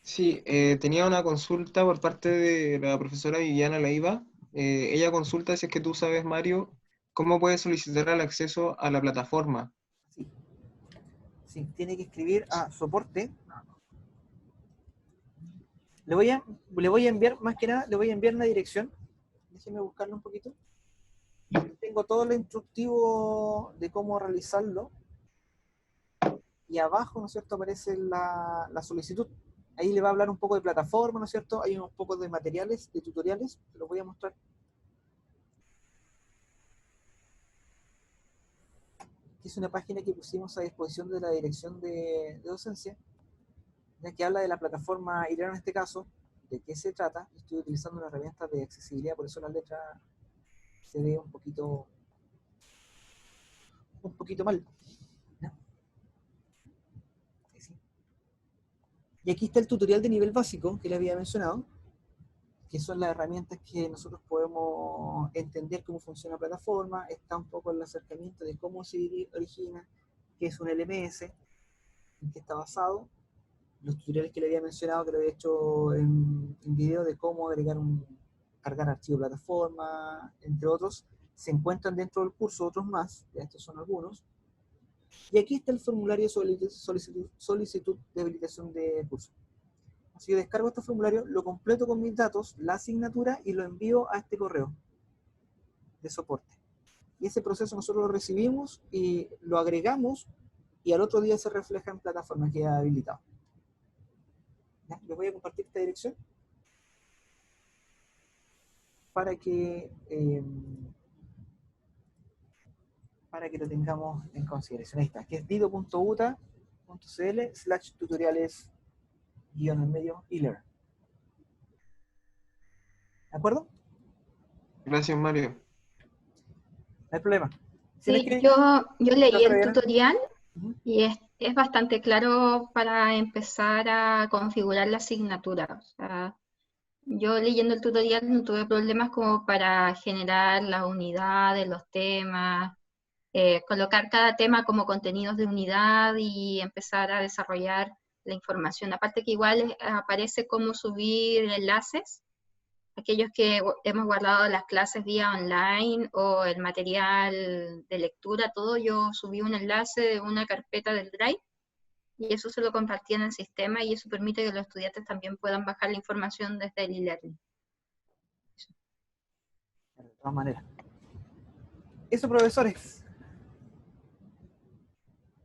Sí, tenía una consulta por parte de la profesora Viviana Leiva. ella consulta si es que tú sabes, Mario, cómo puede solicitar el acceso a la plataforma. Sí. Sí, tiene que escribir a soporte. Le voy a enviar, más que nada, le voy a enviar una dirección. Déjeme buscarlo un poquito. Tengo todo el instructivo de cómo realizarlo. Y abajo, ¿no es cierto?, aparece la solicitud. Ahí le va a hablar un poco de plataforma, ¿no es cierto? Hay unos pocos de materiales, de tutoriales, te los voy a mostrar. Es una página que pusimos a disposición de la dirección de docencia, ya que habla de la plataforma ILEARN en este caso, de qué se trata. Estoy utilizando una herramienta de accesibilidad, por eso la letra se ve un poquito mal, ¿no? Sí. Y aquí está el tutorial de nivel básico que le había mencionado, que son las herramientas que nosotros podemos entender cómo funciona la plataforma. Está un poco el acercamiento de cómo se origina, qué es un LMS, en qué está basado, los tutoriales que le había mencionado, que lo había hecho en video de cómo cargar archivo de plataforma, entre otros, se encuentran dentro del curso otros más, ya estos son algunos. Y aquí está el formulario de solicitud de habilitación de curso. Así que yo descargo este formulario, lo completo con mis datos, la asignatura, y lo envío a este correo de soporte. Y ese proceso nosotros lo recibimos y lo agregamos, y al otro día se refleja en plataforma, queda habilitado. ¿Ya? Les voy a compartir esta dirección para que lo tengamos en consideración. Ahí está, que es dido.uta.cl/tutoriales-e-learn. ¿De acuerdo? Gracias, Mario. No hay problema. Sí, Que... yo leí el Diana? tutorial y es bastante claro para empezar a configurar la asignatura. O sea, yo leyendo el tutorial no tuve problemas como para generar las unidades, los temas, colocar cada tema como contenidos de unidad y empezar a desarrollar la información. Aparte que igual aparece cómo subir enlaces. Aquellos que hemos guardado las clases vía online o el material de lectura, todo, yo subí un enlace de una carpeta del Drive y eso se lo compartí en el sistema y eso permite que los estudiantes también puedan bajar la información desde el e-learning. De todas maneras. Eso, profesores.